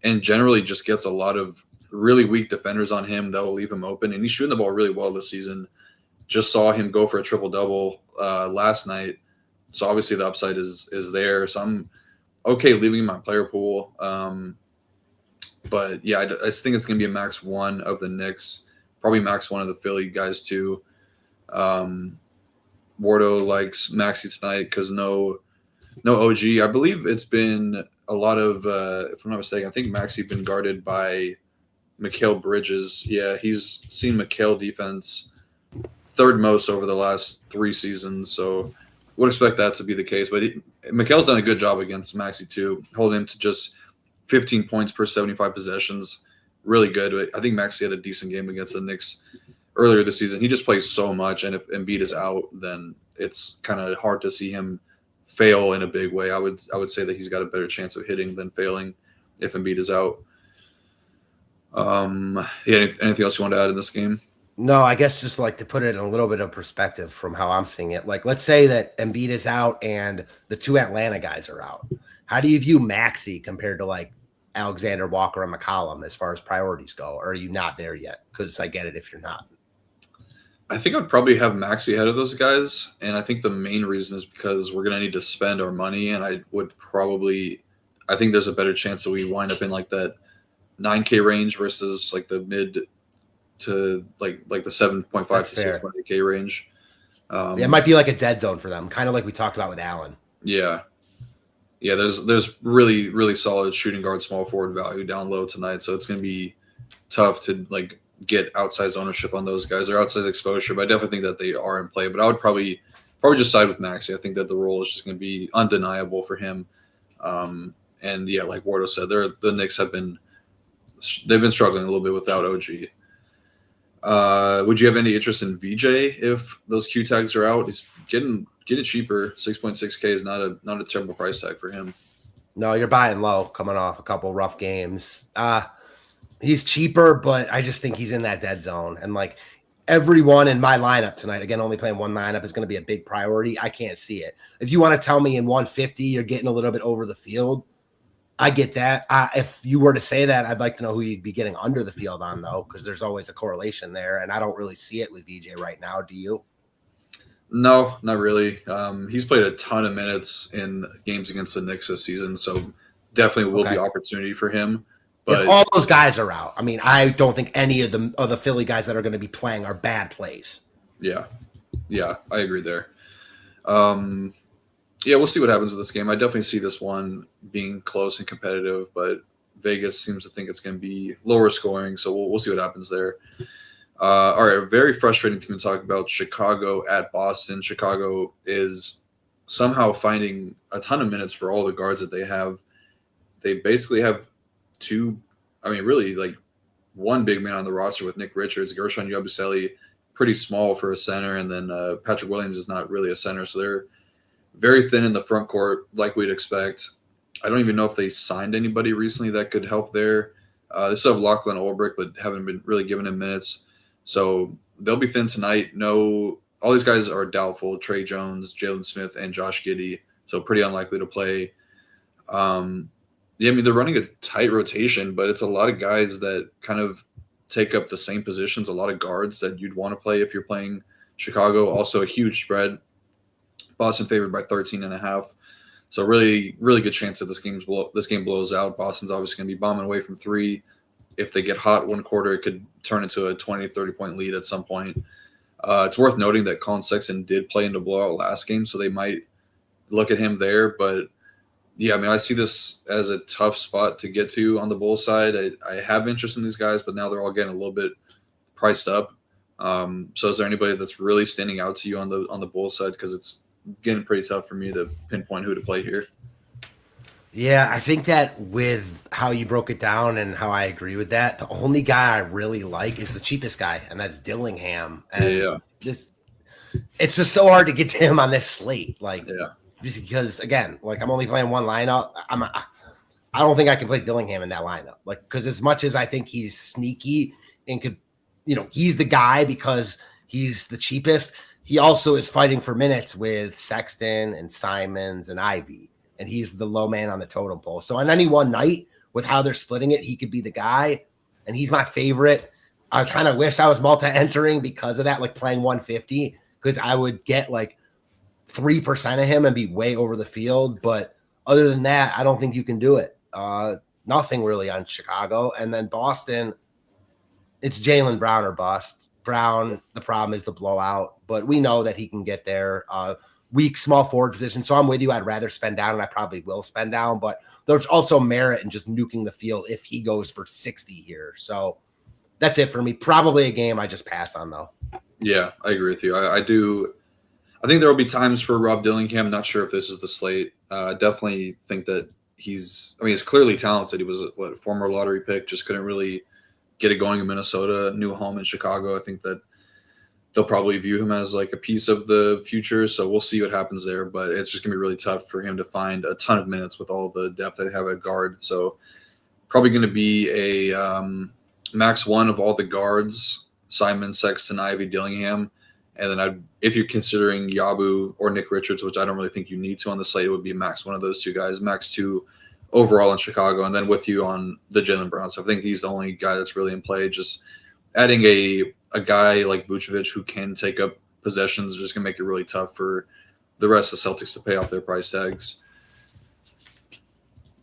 and generally just gets a lot of really weak defenders on him that will leave him open. And he's shooting the ball really well this season. Just saw him go for a triple-double last night. So obviously the upside is there. So I'm okay leaving my player pool. But yeah, I think it's going to be a max one of the Knicks, probably max one of the Philly guys too. Wardo likes Maxey tonight because no OG. I believe it's been a lot of, if I'm not mistaken, I think Maxey been guarded by Mikal Bridges. Yeah, he's seen Mikal defense third most over the last 3 seasons, so would expect that to be the case. But Mikal's done a good job against Maxey too, holding him to just 15 points per 75 possessions. Really good. I think Maxey had a decent game against the Knicks earlier this season. He just plays so much, and if Embiid is out, then it's kind of hard to see him fail in a big way. I would say that he's got a better chance of hitting than failing if Embiid is out. Anything else you want to add in this game? No, I guess just to put it in a little bit of perspective from how I'm seeing it. Let's say that Embiid is out and the 2 Atlanta guys are out. How do you view Maxey compared to Alexander Walker and McCollum as far as priorities go? Or are you not there yet? Because I get it if you're not. I think I'd probably have Maxey ahead of those guys, and I think the main reason is because we're going to need to spend our money, and I think there's a better chance that we wind up in that 9K range versus the mid to the 7.5 to 6.8K range. It might be a dead zone for them, kind of like we talked about with Allen. Yeah. Yeah, there's really, really solid shooting guard, small forward value down low tonight, so it's going to be tough to like get outsized ownership on those guys or outsized exposure. But I definitely think that they are in play. But I would probably just side with Maxey. I think that the role is just going to be undeniable for him. And yeah, like Wardo said, the Knicks they've been struggling a little bit without OG. Would you have any interest in VJ if those Q tags are out? He's getting cheaper. 6.6K is not a terrible price tag for him. No, you're buying low, coming off a couple rough games. He's cheaper, but I just think he's in that dead zone. And like everyone in my lineup tonight, again, only playing one lineup is going to be a big priority. I can't see it. If you want to tell me in 150 you're getting a little bit over the field, I get that. If you were to say that, I'd like to know who you'd be getting under the field on, though, because there's always a correlation there, and I don't really see it with VJ right now. Do you? No, not really. He's played a ton of minutes in games against the Knicks this season, so definitely will be opportunity for him. But if all those guys are out, I mean, I don't think any of the Philly guys that are going to be playing are bad plays. Yeah, I agree there. Yeah, we'll see what happens with this game. I definitely see this one being close and competitive, but Vegas seems to think it's going to be lower scoring, so we'll see what happens there. All right, a very frustrating team to talk about, Chicago at Boston. Chicago is somehow finding a ton of minutes for all the guards that they have. They basically have really like one big man on the roster with Nick Richards, Gershon Yabusele, pretty small for a center, and then Patrick Williams is not really a center, so they're very thin in the front court, like we'd expect. I don't even know if they signed anybody recently that could help there. They still have Lachlan Ulbrich, but haven't been really giving him minutes. So they'll be thin tonight. No, all these guys are doubtful. Trey Jones, Jalen Smith, and Josh Giddey. So pretty unlikely to play. Yeah, I mean, they're running a tight rotation, but it's a lot of guys that kind of take up the same positions, a lot of guards that you'd want to play if you're playing Chicago. Also a huge spread. Boston favored by 13.5. So really, really good chance that this game blows out. Boston's obviously going to be bombing away from three. If they get hot one quarter, it could turn into a 20, 30-point lead at some point. It's worth noting that Colin Sexton did play into blowout last game, so they might look at him there. But, yeah, I mean, I see this as a tough spot to get to on the Bulls side. I have interest in these guys, but now they're all getting a little bit priced up. So is there anybody that's really standing out to you on the Bulls side? Because it's getting pretty tough for me to pinpoint who to play here. Yeah, I think that with how you broke it down and how I agree with that, the only guy I really like is the cheapest guy, and that's Dillingham. And it's just so hard to get to him on this slate. Just because, again, like I'm only playing one lineup. I don't think I can play Dillingham in that lineup. Like, because as much as I think he's sneaky and could, he's the guy because he's the cheapest. He also is fighting for minutes with Sexton and Simons and Ivy, and he's the low man on the totem pole. So on any one night, with how they're splitting it, he could be the guy, and he's my favorite. I kind of wish I was multi-entering because of that, like playing 150, because I would get like 3% of him and be way over the field. But other than that, I don't think you can do it. Nothing really on Chicago. And then Boston, it's Jaylen Brown or bust. Brown, the problem is the blowout, but we know that he can get there. Weak small forward position. So I'm with you. I'd rather spend down, and I probably will spend down, but there's also merit in just nuking the field if he goes for 60 here. So that's it for me. Probably a game I just pass on, though. Yeah, I agree with you. I do. I think there will be times for Rob Dillingham. Not sure if this is the slate. I definitely think that he's clearly talented. He was a former lottery pick, just couldn't really get it going in Minnesota, new home in Chicago. I think that they'll probably view him as like a piece of the future. So we'll see what happens there, but it's just gonna be really tough for him to find a ton of minutes with all the depth they have at guard. So probably going to be a max one of all the guards, Simon, Sexton, Ivy, Dillingham. And then if you're considering Yabu or Nick Richards, which I don't really think you need to on the slate, it would be max one of those two guys, max two overall in Chicago, and then with you on the Jaylen Brown. So I think he's the only guy that's really in play. Just adding a guy like Vucevic who can take up possessions is just going to make it really tough for the rest of the Celtics to pay off their price tags.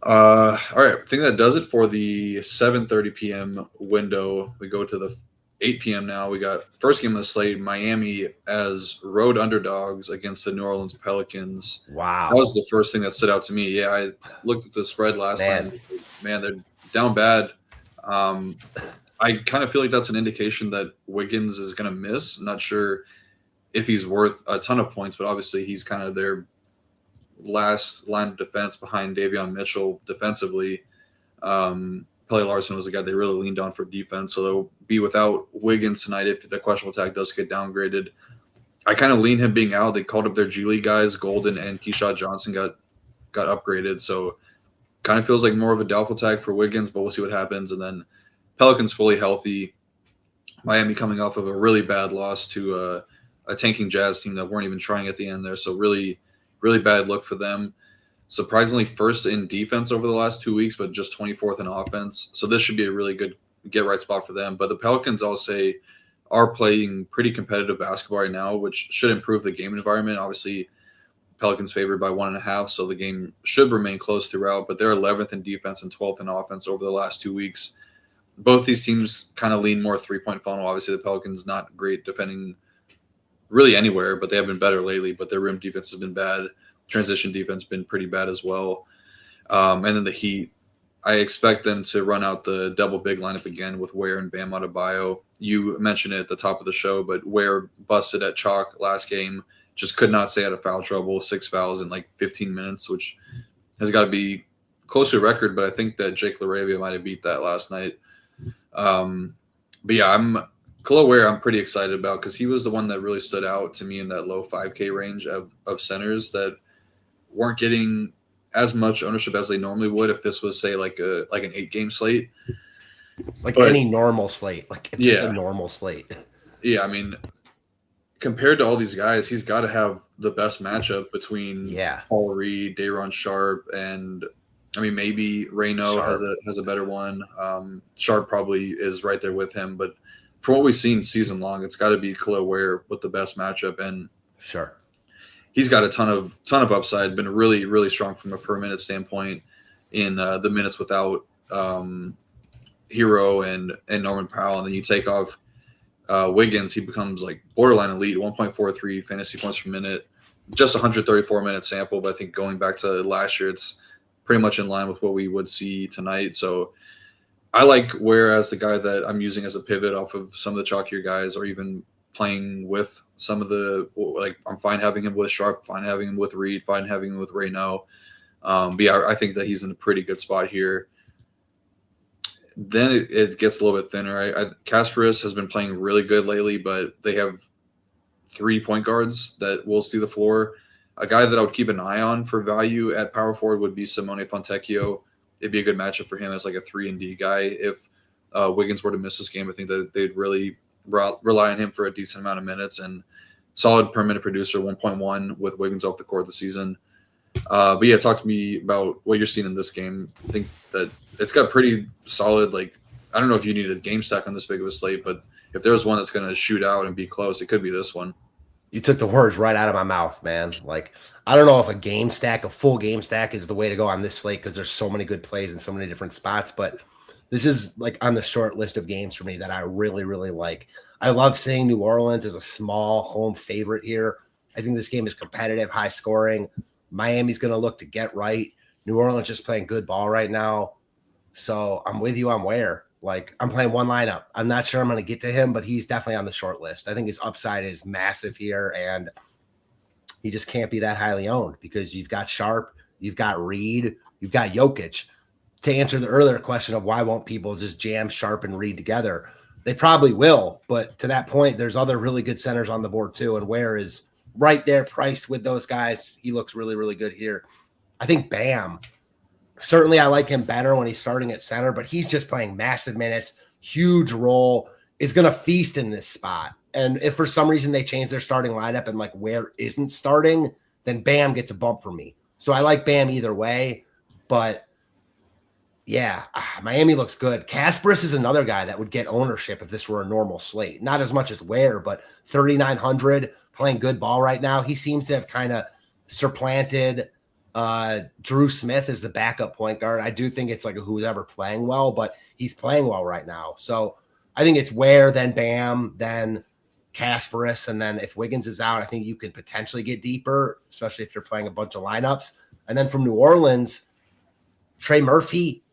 All right, I think that does it for the 7:30 p.m. window. We go to the 8 p.m. now. We got first game of the slate, Miami as road underdogs against the New Orleans Pelicans. Wow. That was the first thing that stood out to me. Yeah, I looked at the spread last night. Man, they're down bad. I kind of feel like that's an indication that Wiggins is going to miss. I'm not sure if he's worth a ton of points, but obviously he's kind of their last line of defense behind Davion Mitchell defensively. Pelly Larson was the guy they really leaned on for defense, so they'll be without Wiggins tonight if the questionable tag does get downgraded. I kind of lean him being out. They called up their G League guys, Golden and Keyshawn Johnson got upgraded, so kind of feels like more of a doubtful tag for Wiggins, but we'll see what happens. And then Pelicans fully healthy. Miami coming off of a really bad loss to a tanking Jazz team that weren't even trying at the end there, so really, really bad look for them. Surprisingly, first in defense over the last 2 weeks, but just 24th in offense. So this should be a really good get-right spot for them. But the Pelicans, I'll say, are playing pretty competitive basketball right now, which should improve the game environment. Obviously, Pelicans favored by 1.5, so the game should remain close throughout. But they're 11th in defense and 12th in offense over the last 2 weeks. Both these teams kind of lean more three-point funnel. Obviously, the Pelicans not great defending really anywhere, but they have been better lately. But their rim defense has been bad. Transition defense been pretty bad as well. And then the Heat, I expect them to run out the double big lineup again with Ware and Bam Adebayo. You mentioned it at the top of the show, but Ware busted at chalk last game, just could not stay out of foul trouble, 6 fouls in like 15 minutes, which has got to be close to a record, but I think that Jake LaRavia might have beat that last night. But yeah, Khalil Ware I'm pretty excited about because he was the one that really stood out to me in that low 5K range of centers that weren't getting as much ownership as they normally would if this was, say, like an 8-game slate. But any normal slate. Yeah. A normal slate. Yeah, I mean, compared to all these guys, he's got to have the best matchup between Paul Reed, Day'Ron Sharp, and I mean maybe Reyno has a better one. Sharp probably is right there with him, but from what we've seen season long, it's got to be Khalil Ware with the best matchup, and he's got a ton of upside. Been really, really strong from a per minute standpoint in the minutes without Hero and Norman Powell, and then you take off Wiggins, he becomes like borderline elite, 1.43 fantasy points per minute, just 134-minute sample. But I think going back to last year, it's pretty much in line with what we would see tonight. So I like Ware as the guy that I'm using as a pivot off of some of the chalkier guys, or even playing with some of the, like, I'm fine having him with Sharp, fine having him with Reed, fine having him with Reyno. But yeah, I think that he's in a pretty good spot here. Then it gets a little bit thinner. Kasparis has been playing really good lately, but they have 3 point guards that will see the floor. A guy that I would keep an eye on for value at power forward would be Simone Fontecchio. It'd be a good matchup for him as like a 3-and-D guy. If Wiggins were to miss this game, I think that they'd really rely on him for a decent amount of minutes, and solid per minute producer, 1.1 with Wiggins off the court this season. But yeah, talk to me about what you're seeing in this game. I think that it's got pretty solid, like, I don't know if you need a game stack on this big of a slate, but if there's one that's going to shoot out and be close, it could be this one. You took the words right out of my mouth, man. Like, I don't know if a full game stack is the way to go on this slate because there's so many good plays in so many different spots, but this is like on the short list of games for me that I really, really like. I love seeing New Orleans as a small home favorite here. I think this game is competitive, high scoring. Miami's going to look to get right. New Orleans just playing good ball right now. So I'm with you on Ware. Like, I'm playing one lineup. I'm not sure I'm going to get to him, but he's definitely on the short list. I think his upside is massive here, and he just can't be that highly owned because you've got Sharp, you've got Reed, you've got Jokic. To answer the earlier question of why won't people just jam Sharp and Reed together, they probably will. But to that point, there's other really good centers on the board too, and Ware is right there priced with those guys. He looks really, really good here. I think Bam, certainly I like him better when he's starting at center, but he's just playing massive minutes, huge role, is going to feast in this spot. And if for some reason they change their starting lineup and like Ware isn't starting, then Bam gets a bump for me. So I like Bam either way, but yeah, Miami looks good. Kasparis is another guy that would get ownership if this were a normal slate. Not as much as Ware, but 3,900, playing good ball right now. He seems to have kind of supplanted Drew Smith as the backup point guard. I do think it's like who's ever playing well, but he's playing well right now. So I think it's Ware, then Bam, then Kasparis, and then if Wiggins is out, I think you could potentially get deeper, especially if you're playing a bunch of lineups. And then from New Orleans, Trey Murphy,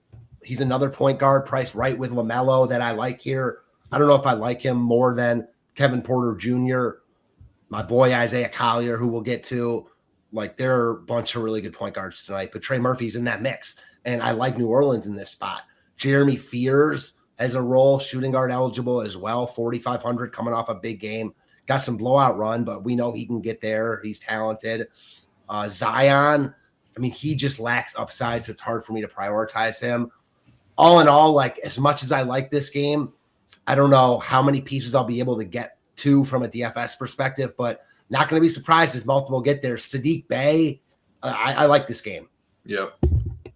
he's another point guard priced right with LaMelo that I like here. I don't know if I like him more than Kevin Porter Jr., my boy Isaiah Collier, who we'll get to. Like, there are a bunch of really good point guards tonight, but Trey Murphy's in that mix. And I like New Orleans in this spot. Jeremy Fears has a role, shooting guard eligible as well, 4,500 coming off a big game. Got some blowout run, but we know he can get there. He's talented. Zion, I mean, he just lacks upside, so it's hard for me to prioritize him. All in all, like, as much as I like this game, I don't know how many pieces I'll be able to get to from a DFS perspective, but not going to be surprised if multiple get there. Sadiq Bey, I like this game. Yep,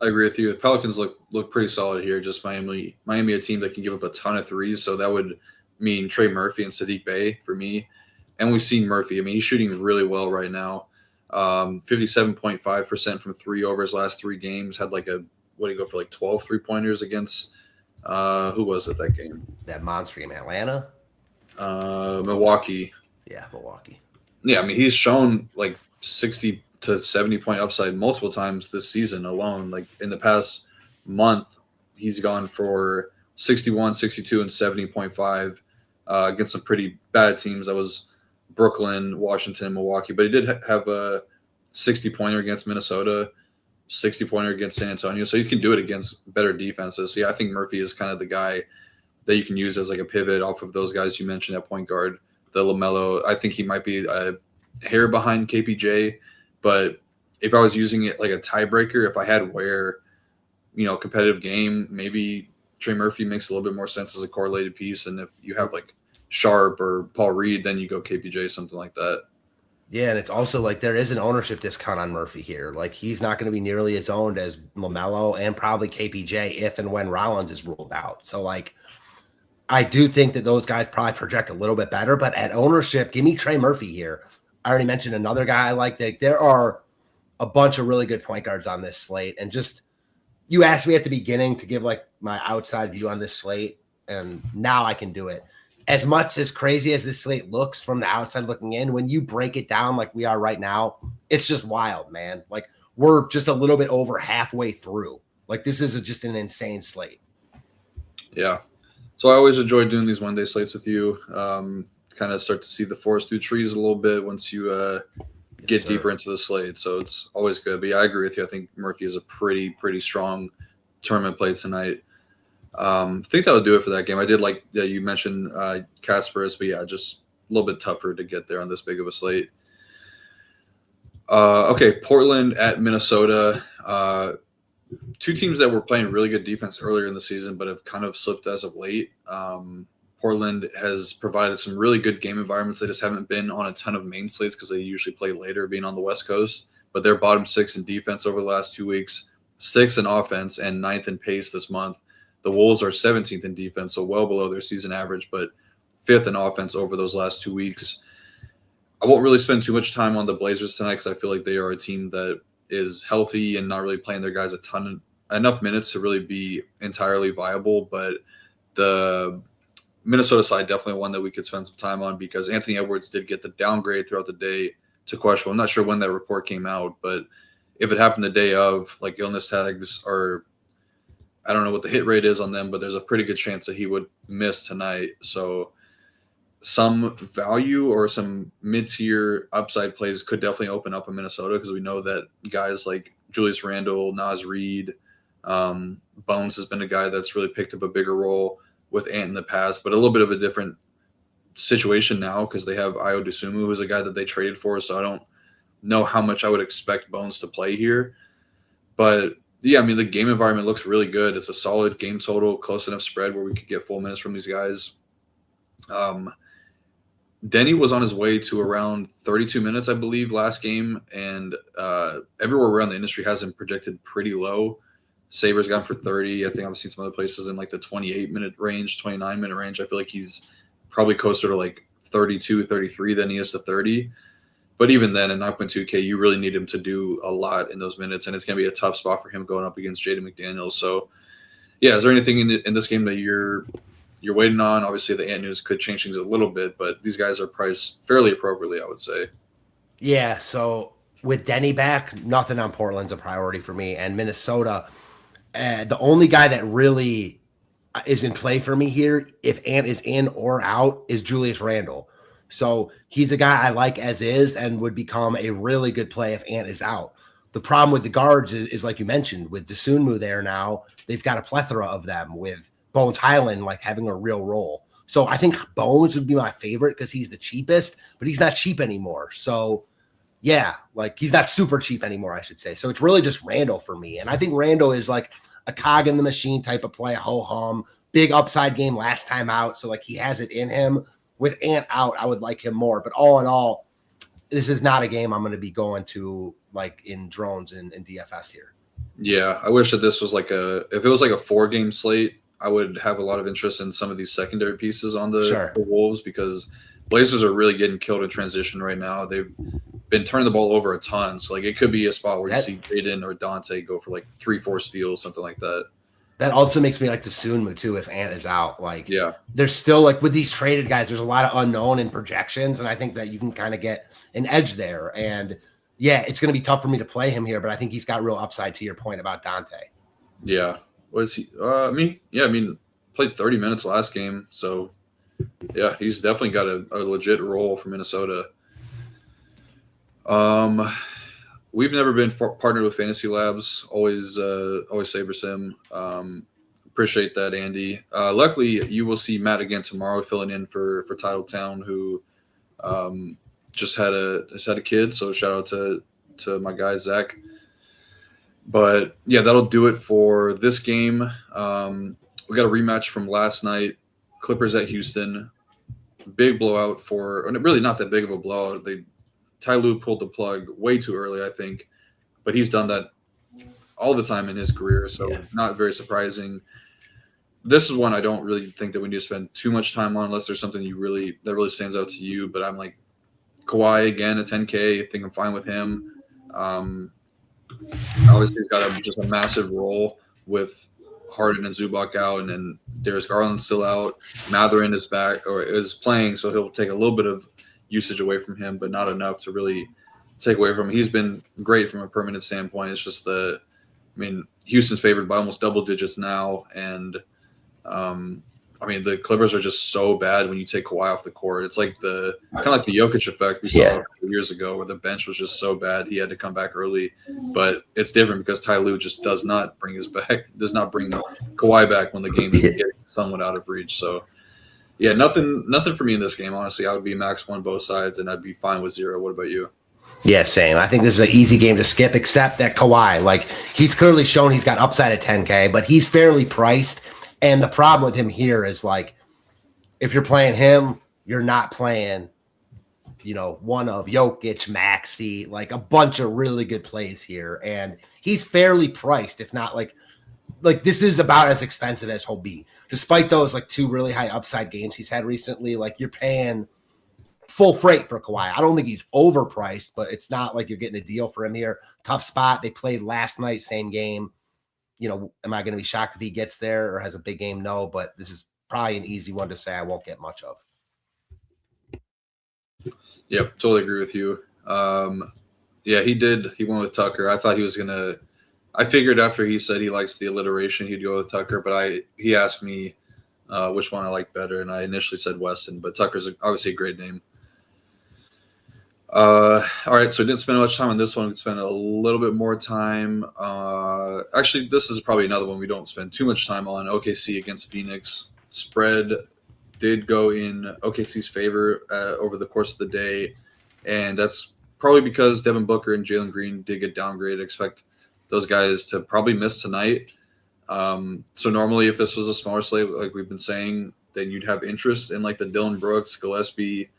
I agree with you. The Pelicans look pretty solid here. Just Miami, a team that can give up a ton of threes, so that would mean Trey Murphy and Sadiq Bey for me. And we've seen Murphy. I mean, he's shooting really well right now. 57.5% from three over his last 3 games. Had like what did he go for, like 12 3-pointers against who was it that game? That monster game, Atlanta? Milwaukee. Yeah, Milwaukee. Yeah, I mean, he's shown like 60 to 70 point upside multiple times this season alone. Like in the past month, he's gone for 61, 62, and 70.5 against some pretty bad teams. That was Brooklyn, Washington, Milwaukee. But he did have a 60-pointer against Minnesota, 60-pointer against San Antonio. So you can do it against better defenses. So yeah, I think Murphy is kind of the guy that you can use as like a pivot off of those guys you mentioned at point guard. The LaMelo, I think he might be a hair behind KPJ, but if I was using it like a tiebreaker, if I had Ware, competitive game, maybe Trey Murphy makes a little bit more sense as a correlated piece. And if you have like Sharp or Paul Reed, then you go KPJ, something like that. Yeah, and it's also like there is an ownership discount on Murphy here. Like, he's not going to be nearly as owned as LaMelo and probably KPJ if and when Rollins is ruled out. So, like, I do think that those guys probably project a little bit better, but at ownership, give me Trey Murphy here. I already mentioned another guy I like. That there are a bunch of really good point guards on this slate. And just, you asked me at the beginning to give like my outside view on this slate, and now I can do it. As much as crazy as this slate looks from the outside looking in, when you break it down like we are right now, it's just wild, man. Like, we're just a little bit over halfway through. Like, this is just an insane slate. Yeah. So I always enjoy doing these one-day slates with you. Kind of start to see the forest through trees a little bit once you get deeper into the slate. So it's always good. But yeah, I agree with you. I think Murphy is a pretty strong tournament play tonight. I think that'll do it for that game. I did like that you mentioned Kasparis, but yeah, just a little bit tougher to get there on this big of a slate. Okay, Portland at Minnesota. Two teams that were playing really good defense earlier in the season, but have kind of slipped as of late. Portland has provided some really good game environments. They just haven't been on a ton of main slates because they usually play later, being on the West Coast. But they're bottom 6 in defense over the last 2 weeks, 6th in offense, and 9th in pace this month. The Wolves are 17th in defense, so well below their season average, but 5th in offense over those last 2 weeks. I won't really spend too much time on the Blazers tonight because I feel like they are a team that is healthy and not really playing their guys enough minutes to really be entirely viable. But the Minnesota side, definitely one that we could spend some time on because Anthony Edwards did get the downgrade throughout the day to questionable. I'm not sure when that report came out, but if it happened the day of, like, illness tags are, I don't know what the hit rate is on them, but there's a pretty good chance that he would miss tonight. So some value or some mid-tier upside plays could definitely open up in Minnesota because we know that guys like Julius Randle, Naz Reid, Bones has been a guy that's really picked up a bigger role with Ant in the past, but a little bit of a different situation now because they have Ayo Dosunmu, who's a guy that they traded for, so I don't know how much I would expect Bones to play here. But yeah, I mean, the game environment looks really good. It's a solid game total, close enough spread where we could get full minutes from these guys. Denny was on his way to around 32 minutes, I believe, last game, and everywhere around the industry has him projected pretty low. Sabres got him for 30. I think I've seen some other places in like the 28-minute range, 29-minute range. I feel like he's probably closer to like 32, 33 than he is to 30. But even then, in 9.2K, you really need him to do a lot in those minutes, and it's going to be a tough spot for him going up against Jaden McDaniels. So, yeah, is there anything in this game that you're you're waiting on. Obviously, the Ant news could change things a little bit, but these guys are priced fairly appropriately, I would say. Yeah, so with Denny back, nothing on Portland's a priority for me. And Minnesota, the only guy that really is in play for me here, if Ant is in or out, is Julius Randle. So he's a guy I like as is and would become a really good play if Ant is out. The problem with the guards is like you mentioned, with Dosunmu there now, they've got a plethora of them with Bones Highland like having a real role. So I think Bones would be my favorite because he's the cheapest, but he's not cheap anymore. So yeah, like he's not super cheap anymore, I should say. So it's really just Randall for me. And I think Randall is like a cog in the machine type of play, ho-hum, big upside game last time out. So like he has it in him. With Ant out, I would like him more. But all in all, this is not a game I'm going to be going to like in drones and DFS here. Yeah, I wish that this was like if it was like a 4-game slate, I would have a lot of interest in some of these secondary pieces on the Wolves, because Blazers are really getting killed in transition right now. They've been turning the ball over a ton. So like it could be a spot where you see Jaden or Dante go for like 3-4 steals, something like that. That also makes me like Dosunmu too if Ant is out. Like, yeah, there's still like with these traded guys, there's a lot of unknown in projections, and I think that you can kind of get an edge there. And yeah, it's going to be tough for me to play him here, but I think he's got real upside to your point about Dante. Yeah, what is he? I mean, played 30 minutes last game, so yeah, he's definitely got a legit role for Minnesota. We've never been partnered with Fantasy Labs. Always SaberSim. Appreciate that, Andy. Luckily, you will see Matt again tomorrow, filling in for Titletown, who just had a kid. So shout out to my guy Zach. But yeah, that'll do it for this game. We got a rematch from last night. Clippers at Houston. Big blowout really not that big of a blowout. Ty Lue pulled the plug way too early, I think, but he's done that all the time in his career, so not very surprising. This is one I don't really think that we need to spend too much time on unless there's something that really stands out to you. But I'm like Kawhi again at 10K. I think I'm fine with him. Obviously, he's got just a massive role with Harden and Zubac out, and then Darius Garland's still out. Matherin is back or is playing, so he'll take a little bit of usage away from him, but not enough to really take away from him. He's been great from a permanent standpoint. It's just Houston's favored by almost double digits now, and the Clippers are just so bad when you take Kawhi off the court. It's like the Jokic effect we saw a few years ago, where the bench was just so bad he had to come back early. But it's different because Ty Lue just does not bring Kawhi back when the game is getting somewhat out of reach. So yeah, nothing for me in this game, honestly. I would be max 1 both sides, and I'd be fine with 0. What about you? Yeah, same. I think this is an easy game to skip, except that Kawhi, like, he's clearly shown he's got upside at 10K, but he's fairly priced. And the problem with him here is, like, if you're playing him, you're not playing, one of Jokic, Maxey, like a bunch of really good plays here. And he's fairly priced, if not like this is about as expensive as he'll be, despite those like 2 really high upside games he's had recently. Like, you're paying full freight for Kawhi. I don't think he's overpriced, but it's not like you're getting a deal for him here. Tough spot. They played last night, same game. Am I going to be shocked if he gets there or has a big game? No, but this is probably an easy one to say I won't get much of. Yep, totally agree with you. Yeah, he did. He went with Tucker. I thought he was going to – I figured after he said he likes the alliteration, he'd go with Tucker, but he asked me which one I like better, and I initially said Weston, but Tucker's obviously a great name. All right, so we didn't spend much time on this one. We spent a little bit more time. Actually, this is probably another one we don't spend too much time on. OKC against Phoenix. Spread did go in OKC's favor over the course of the day, and that's probably because Devin Booker and Jalen Green did get downgraded. Expect those guys to probably miss tonight. So normally if this was a smaller slate, like we've been saying, then you'd have interest in like the Dylan Brooks, Gillespie.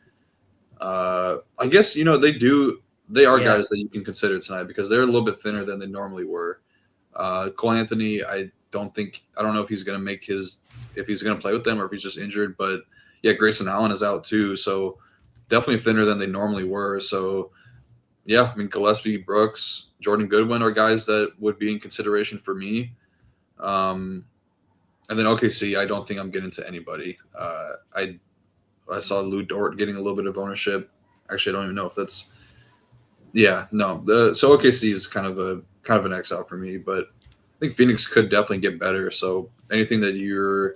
I guess, they are guys that you can consider tonight because they're a little bit thinner than they normally were. Cole Anthony, I don't know if he's going to if he's going to play with them or if he's just injured, but yeah, Grayson Allen is out too. So definitely thinner than they normally were. So yeah, Gillespie, Brooks, Jordan Goodwin are guys that would be in consideration for me. And then OKC, I don't think I'm getting to anybody. I saw Lou Dort getting a little bit of ownership. Actually, I don't even know if that's. Yeah, no. So OKC is kind of an X out for me, but I think Phoenix could definitely get better. So anything that you're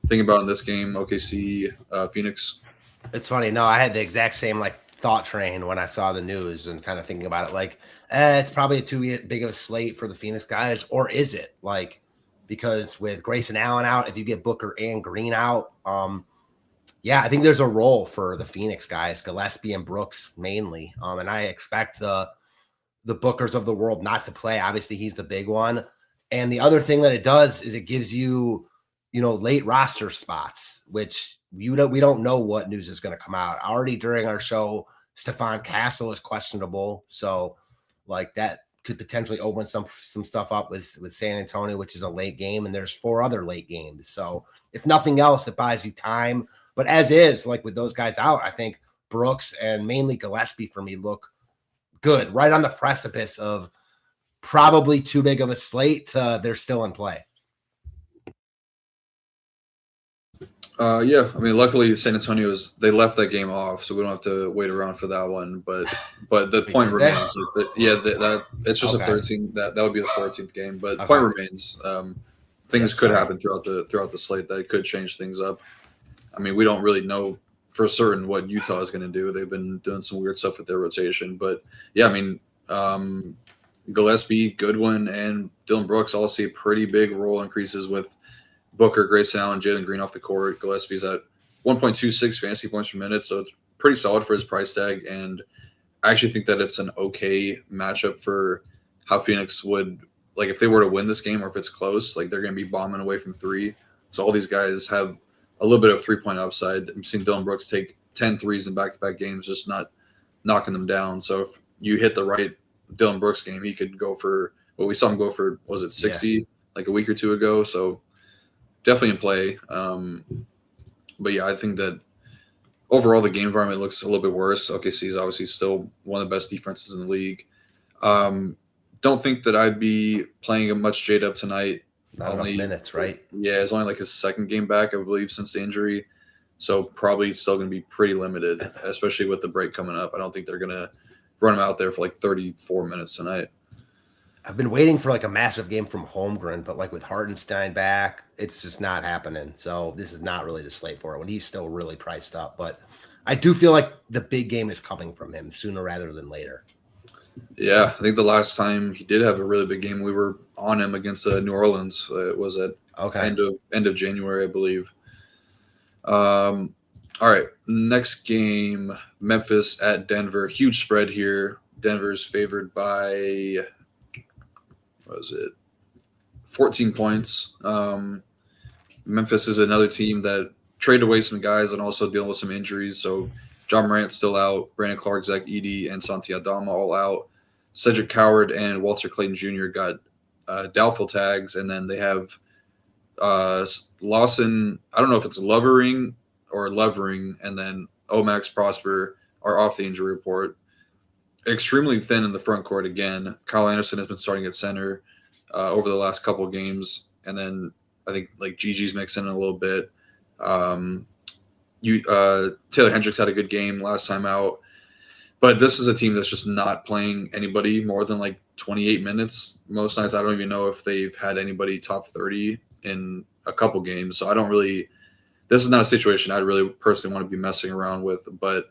thinking about in this game, OKC, Phoenix? It's funny. No, I had the exact same like thought train when I saw the news and kind of thinking about it. Like, it's probably too big of a slate for the Phoenix guys, or is it? Like, because with Grayson Allen out, if you get Booker and Green out, yeah, I think there's a role for the Phoenix guys, Gillespie and Brooks mainly. And I expect the Bookers of the world not to play. Obviously, he's the big one. And the other thing that it does is it gives you, late roster spots, which we don't know what news is going to come out. Already during our show, Stephon Castle is questionable. So like that could potentially open some stuff up with San Antonio, which is a late game. And there's 4 other late games. So if nothing else, it buys you time. But as is, like with those guys out, I think Brooks and mainly Gillespie for me look good, right on the precipice of probably too big of a slate. They're still in play. Yeah, I mean, luckily San Antonio they left that game off, so we don't have to wait around for that one. But the point remains. That it's just a 13. That would be the 14th game, but the point remains. Things could happen throughout the slate that could change things up. I mean, we don't really know for certain what Utah is going to do. They've been doing some weird stuff with their rotation, but yeah, I mean, Gillespie, Goodwin, and Dylan Brooks all see pretty big role increases with Booker, Grayson Allen, Jalen Green off the court. Gillespie's at 1.26 fantasy points per minute, so it's pretty solid for his price tag. And I actually think that it's an okay matchup for how Phoenix would, like, if they were to win this game or if it's close, like they're going to be bombing away from 3. So all these guys have a little bit of 3-point upside. I've seen Dylan Brooks take 10 threes in back-to-back games, just not knocking them down. So if you hit the right Dylan Brooks game, he could go for what we saw him go for, was it 60 like a week or two ago? So definitely in play. But yeah, I think that overall the game environment looks a little bit worse. OKC is obviously still one of the best defenses in the league. Don't think that I'd be playing a much J-Dub tonight. Not enough minutes, right? Yeah, it's only like his second game back, I believe, since the injury. So probably still going to be pretty limited, especially with the break coming up. I don't think they're going to run him out there for like 34 minutes tonight. I've been waiting for like a massive game from Holmgren, but like with Hartenstein back, it's just not happening. So this is not really the slate for it when he's still really priced up. But I do feel like the big game is coming from him sooner rather than later. Yeah, I think the last time he did have a really big game, we were on him against New Orleans. It was at end of January, I believe. All right, next game, Memphis at Denver. Huge spread here. Denver's favored by, 14 points. Memphis is another team that traded away some guys and also dealing with some injuries. So John Morant's still out. Brandon Clark, Zach Edey, and Santi Aldama all out. Cedric Coward and Walter Clayton Jr. got doubtful tags. And then they have Lawson, I don't know if it's Lovering, and then Omax Prosper are off the injury report. Extremely thin in the front court again. Kyle Anderson has been starting at center over the last couple of games. And then I think like Gigi's mixing in a little bit. Taylor Hendricks had a good game last time out. But this is a team that's just not playing anybody more than like 28 minutes. Most nights I don't even know if they've had anybody top 30 in a couple games. So this is not a situation I'd really personally want to be messing around with. But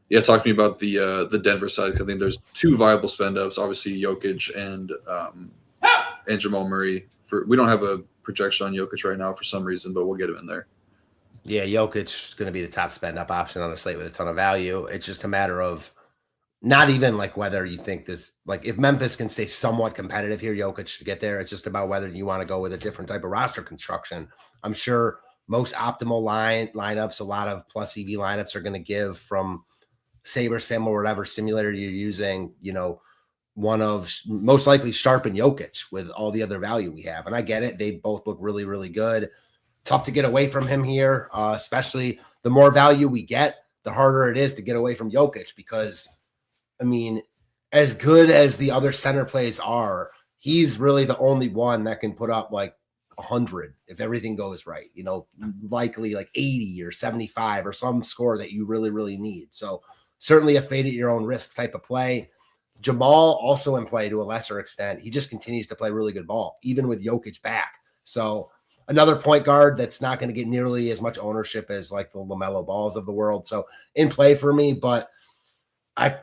yeah, talk to me about the Denver side. I think there's 2 viable spend-ups, obviously Jokic and Jamal Murray. We don't have a projection on Jokic right now for some reason, but we'll get him in there. Yeah, Jokic is going to be the top spend-up option on a slate with a ton of value. It's just a matter of not even like whether you think this, like if Memphis can stay somewhat competitive here, Jokic should get there. It's just about whether you want to go with a different type of roster construction. I'm sure most optimal lineups, a lot of plus EV lineups are going to give from SaberSim or whatever simulator you're using, one of most likely Sharp and Jokic with all the other value we have. And I get it. They both look really, really good. Tough to get away from him here, especially the more value we get, the harder it is to get away from Jokic because, I mean, as good as the other center plays are, he's really the only one that can put up like 100 if everything goes right, likely like 80 or 75 or some score that you really, really need. So certainly a fade at your own risk type of play. Jamal also in play to a lesser extent. He just continues to play really good ball, even with Jokic back. So another point guard that's not going to get nearly as much ownership as like the LaMelo Balls of the world. So in play for me, but I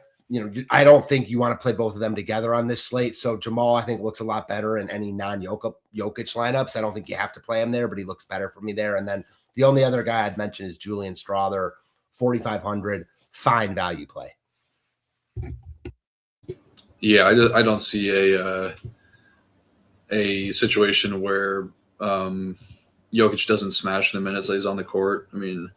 don't think you want to play both of them together on this slate. So Jamal, I think, looks a lot better in any non-Jokic lineups. I don't think you have to play him there, but he looks better for me there. And then the only other guy I'd mention is Julian Strawther, 4,500, fine value play. Yeah, I don't see a situation where Jokic doesn't smash in the minutes that he's on the court. I mean,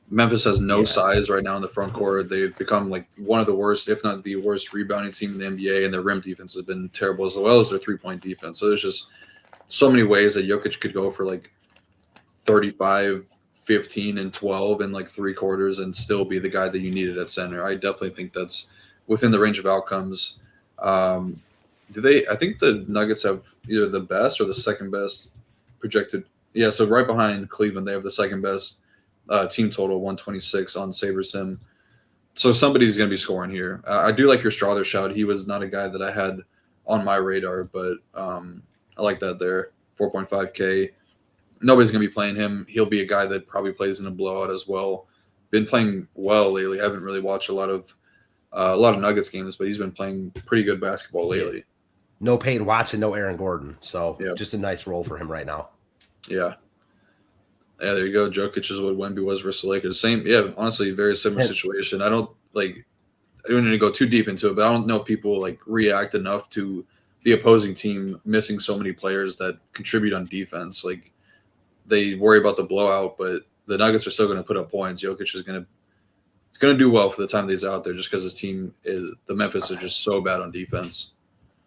Memphis has no size right now in the front court. They've become like one of the worst, if not the worst, rebounding team in the NBA, and their rim defense has been terrible as well as their three-point defense. So there's just so many ways that Jokic could go for like 35, 15, and 12 in like three quarters and still be the guy that you needed at center. I definitely think that's within the range of outcomes. I think the Nuggets have either the best or the second best projected. Yeah, so right behind Cleveland, they have the second best team total, 126 on SaberSim. So somebody's going to be scoring here. I do like your Strawther shout. He was not a guy that I had on my radar, but I like that there. 4.5K. Nobody's going to be playing him. He'll be a guy that probably plays in a blowout as well. Been playing well lately. I haven't really watched a lot of Nuggets games, but he's been playing pretty good basketball lately. No Peyton Watson, no Aaron Gordon. So just a nice role for him right now. Yeah. Yeah, there you go. Jokic is what Wemby was versus the Lakers. Same, yeah, honestly, very similar situation. I don't need to go too deep into it, but I don't know if people like react enough to the opposing team missing so many players that contribute on defense. Like they worry about the blowout, but the Nuggets are still going to put up points. Jokic is going to do well for the time that he's out there, just because the Memphis are just so bad on defense.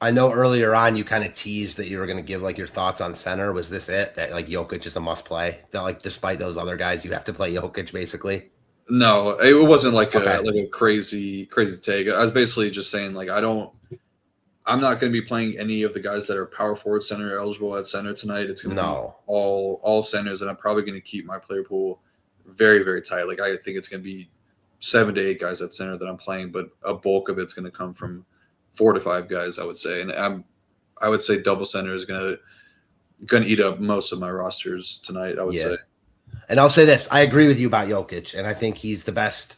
I know earlier on you kind of teased that you were going to give like your thoughts on center. Was this it? That like Jokic is a must play? That like despite those other guys, you have to play Jokic basically? No, it wasn't like a crazy take. I was basically just saying like I'm not going to be playing any of the guys that are power forward center eligible at center tonight. It's going to be all centers, and I'm probably going to keep my player pool very, very tight. Like I think it's going to be 7 to 8 guys at center that I'm playing, but a bulk of it's going to come from 4 to 5 guys, I would say. And I would say double center is going to eat up most of my rosters tonight, I would say. And I'll say this. I agree with you about Jokic, and I think he's the best,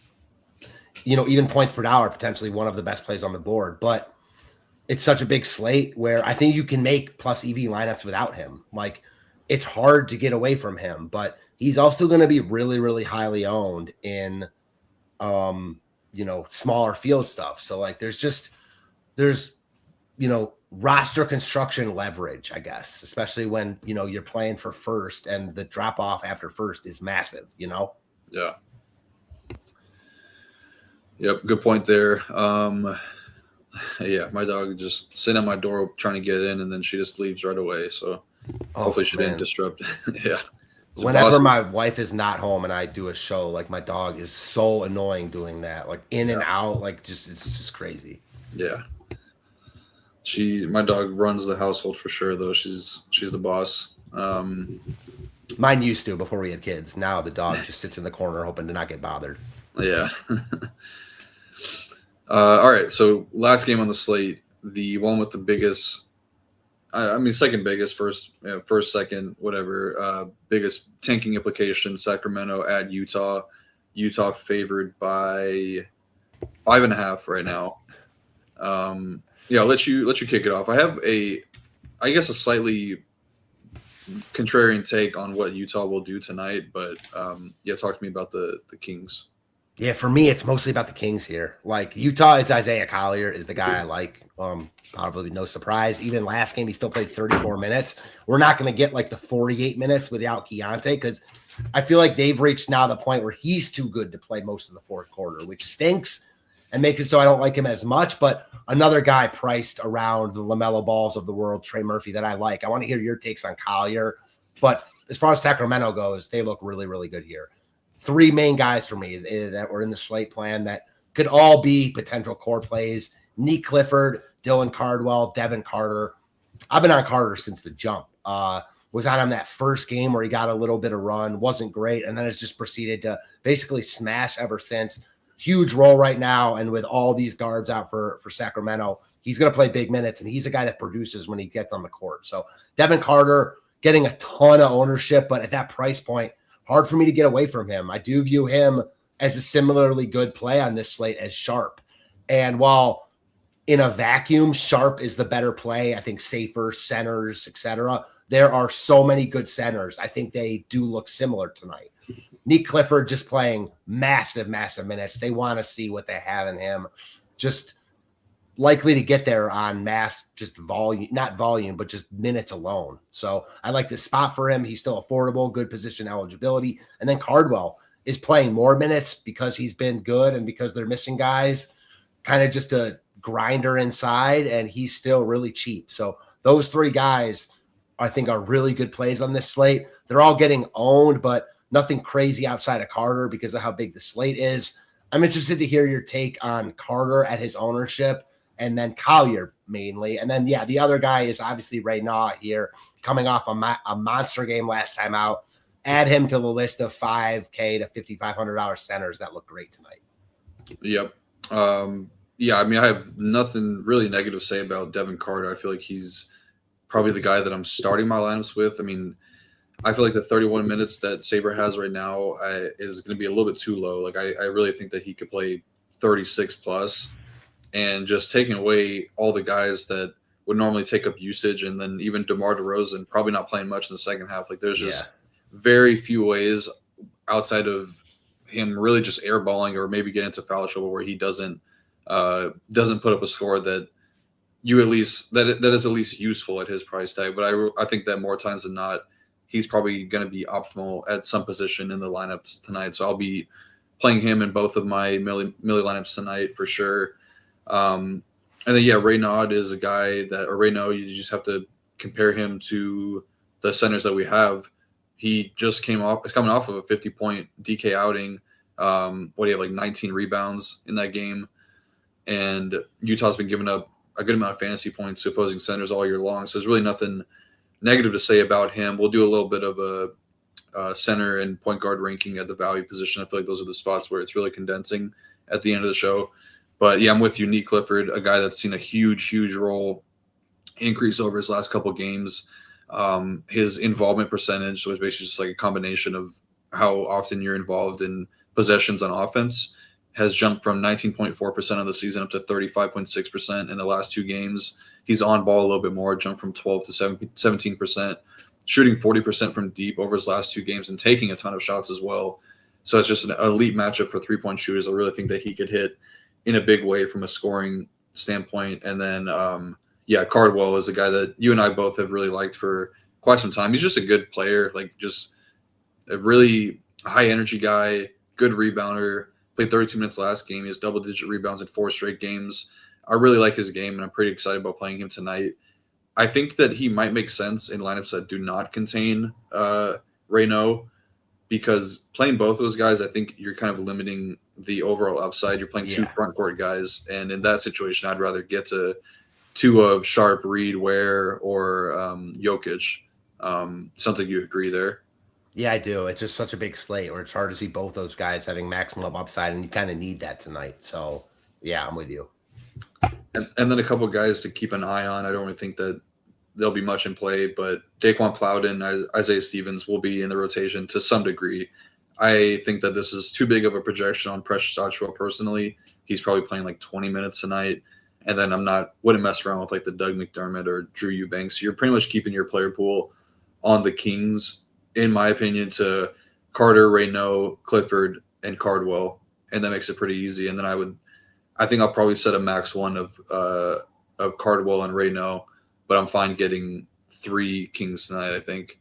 even points per dollar, potentially one of the best plays on the board. But it's such a big slate where I think you can make plus EV lineups without him. Like it's hard to get away from him, but he's also going to be really, really highly owned in, smaller field stuff. So like there's roster construction leverage, I guess, especially when, you're playing for first and the drop off after first is massive, Yeah. Yep. Good point there. My dog just sitting at my door trying to get in and then she just leaves right away. So hopefully she didn't disrupt. Yeah. Whenever my wife is not home and I do a show, like my dog is so annoying doing that, like in and out, like it's just crazy. Yeah. My dog runs the household for sure, though. She's the boss. Mine used to before we had kids. Now the dog just sits in the corner hoping to not get bothered. Yeah. All right. So last game on the slate, the one with the biggest, second biggest, first, second, whatever, biggest tanking implication, Sacramento at Utah. Utah favored by 5.5 right now. I'll let you kick it off. I have a slightly contrarian take on what Utah will do tonight, but talk to me about the Kings. Yeah, for me, it's mostly about the Kings here. Like Utah, it's Isaiah Collier is the guy I like. Probably no surprise. Even last game, he still played 34 minutes. We're not going to get like the 48 minutes without Keontae because I feel like they've reached now the point where he's too good to play most of the fourth quarter, which stinks and makes it so I don't like him as much. But another guy priced around the LaMelo Balls of the world, Trey Murphy, that I like. I want to hear your takes on Collier. But as far as Sacramento goes, they look really, really good here. 3 main guys for me that were in the slate plan that could all be potential core plays. Nick Clifford, Dylan Cardwell, Devin Carter. I've been on Carter since the jump. was on him that first game where he got a little bit of run, wasn't great, and then has just proceeded to basically smash ever since. Huge role right now, and with all these guards out for Sacramento, he's going to play big minutes, and he's a guy that produces when he gets on the court. So Devin Carter getting a ton of ownership, but at that price point, hard for me to get away from him. I do view him as a similarly good play on this slate as Sharp. And while in a vacuum, Sharp is the better play, I think safer centers, etc. There are so many good centers. I think they do look similar tonight. Nick Clifford just playing massive minutes. They want to see what they have in him. Just likely to get there on mass, just volume, not volume, but just minutes alone. So I like this spot for him. He's still affordable, good position eligibility. And then Cardwell is playing more minutes because he's been good and because they're missing guys, kind of just a grinder inside, and he's still really cheap. So those three guys I think are really good plays on this slate. They're all getting owned, but nothing crazy outside of Carter because of how big the slate is. I'm interested to hear your take on Carter at his ownership, and then Collier mainly. And then, the other guy is obviously Ray Naw here, coming off a monster game last time out. Add him to the list of $5K to $5,500 centers that look great tonight. Yep. I mean, I have nothing really negative to say about Devin Carter. I feel like he's probably the guy that I'm starting my lineups with. I mean, I feel like the 31 minutes that Saber has right now is going to be a little bit too low. Like, I really think that he could play 36 plus, and just taking away all the guys that would normally take up usage, and then even DeMar DeRozan probably not playing much in the second half. Like, there's just very few ways outside of him really just airballing or maybe getting into foul trouble where he doesn't put up a score that you at least that is at least useful at his price tag. But I think that more times than not, he's probably going to be optimal at some position in the lineups tonight. So I'll be playing him in both of my Millie lineups tonight for sure. And then, Ray Naud is a guy Ray Naud, you just have to compare him to the centers that we have. He just coming off of a 50-point DK outing. What do you have, like 19 rebounds in that game? And Utah's been giving up a good amount of fantasy points to opposing centers all year long. So there's really nothing negative to say about him. We'll do a little bit of a center and point guard ranking at the value position. I feel like those are the spots where it's really condensing at the end of the show. But I'm with you, Nick Clifford, a guy that's seen a huge role increase over his last couple games. His involvement percentage was basically just like a combination of how often you're involved in possessions on offense, has jumped from 19.4% of the season up to 35.6% in the last two games. He's on ball a little bit more, jumped from 12 to 17%, shooting 40% from deep over his last two games and taking a ton of shots as well. So it's just an elite matchup for three-point shooters. I really think that he could hit in a big way from a scoring standpoint. And then, Cardwell is a guy that you and I both have really liked for quite some time. He's just a good player, like just a really high-energy guy, good rebounder. Played 32 minutes last game. He has double-digit rebounds in 4 straight games. I really like his game, and I'm pretty excited about playing him tonight. I think that he might make sense in lineups that do not contain Reyno, because playing both those guys, I think you're kind of limiting the overall upside. You're playing two front court guys, and in that situation, I'd rather get to two of Sharp, Reed, Ware, or Jokic. Sounds like you agree there. Yeah, I do. It's just such a big slate where it's hard to see both those guys having maximum upside, and you kind of need that tonight. So, I'm with you. And then a couple of guys to keep an eye on. I don't really think that there'll be much in play, but Daquan Plowden, Isaiah Stevens will be in the rotation to some degree. I think that this is too big of a projection on Precious Achiuwa personally. He's probably playing like 20 minutes tonight. And then wouldn't mess around with like the Doug McDermott or Drew Eubanks. You're pretty much keeping your player pool on the Kings, in my opinion, to Carter, Reyno, Clifford, and Cardwell. And that makes it pretty easy. And then I think I'll probably set a max one of Cardwell and Reyno, but I'm fine getting 3 Kings tonight, I think.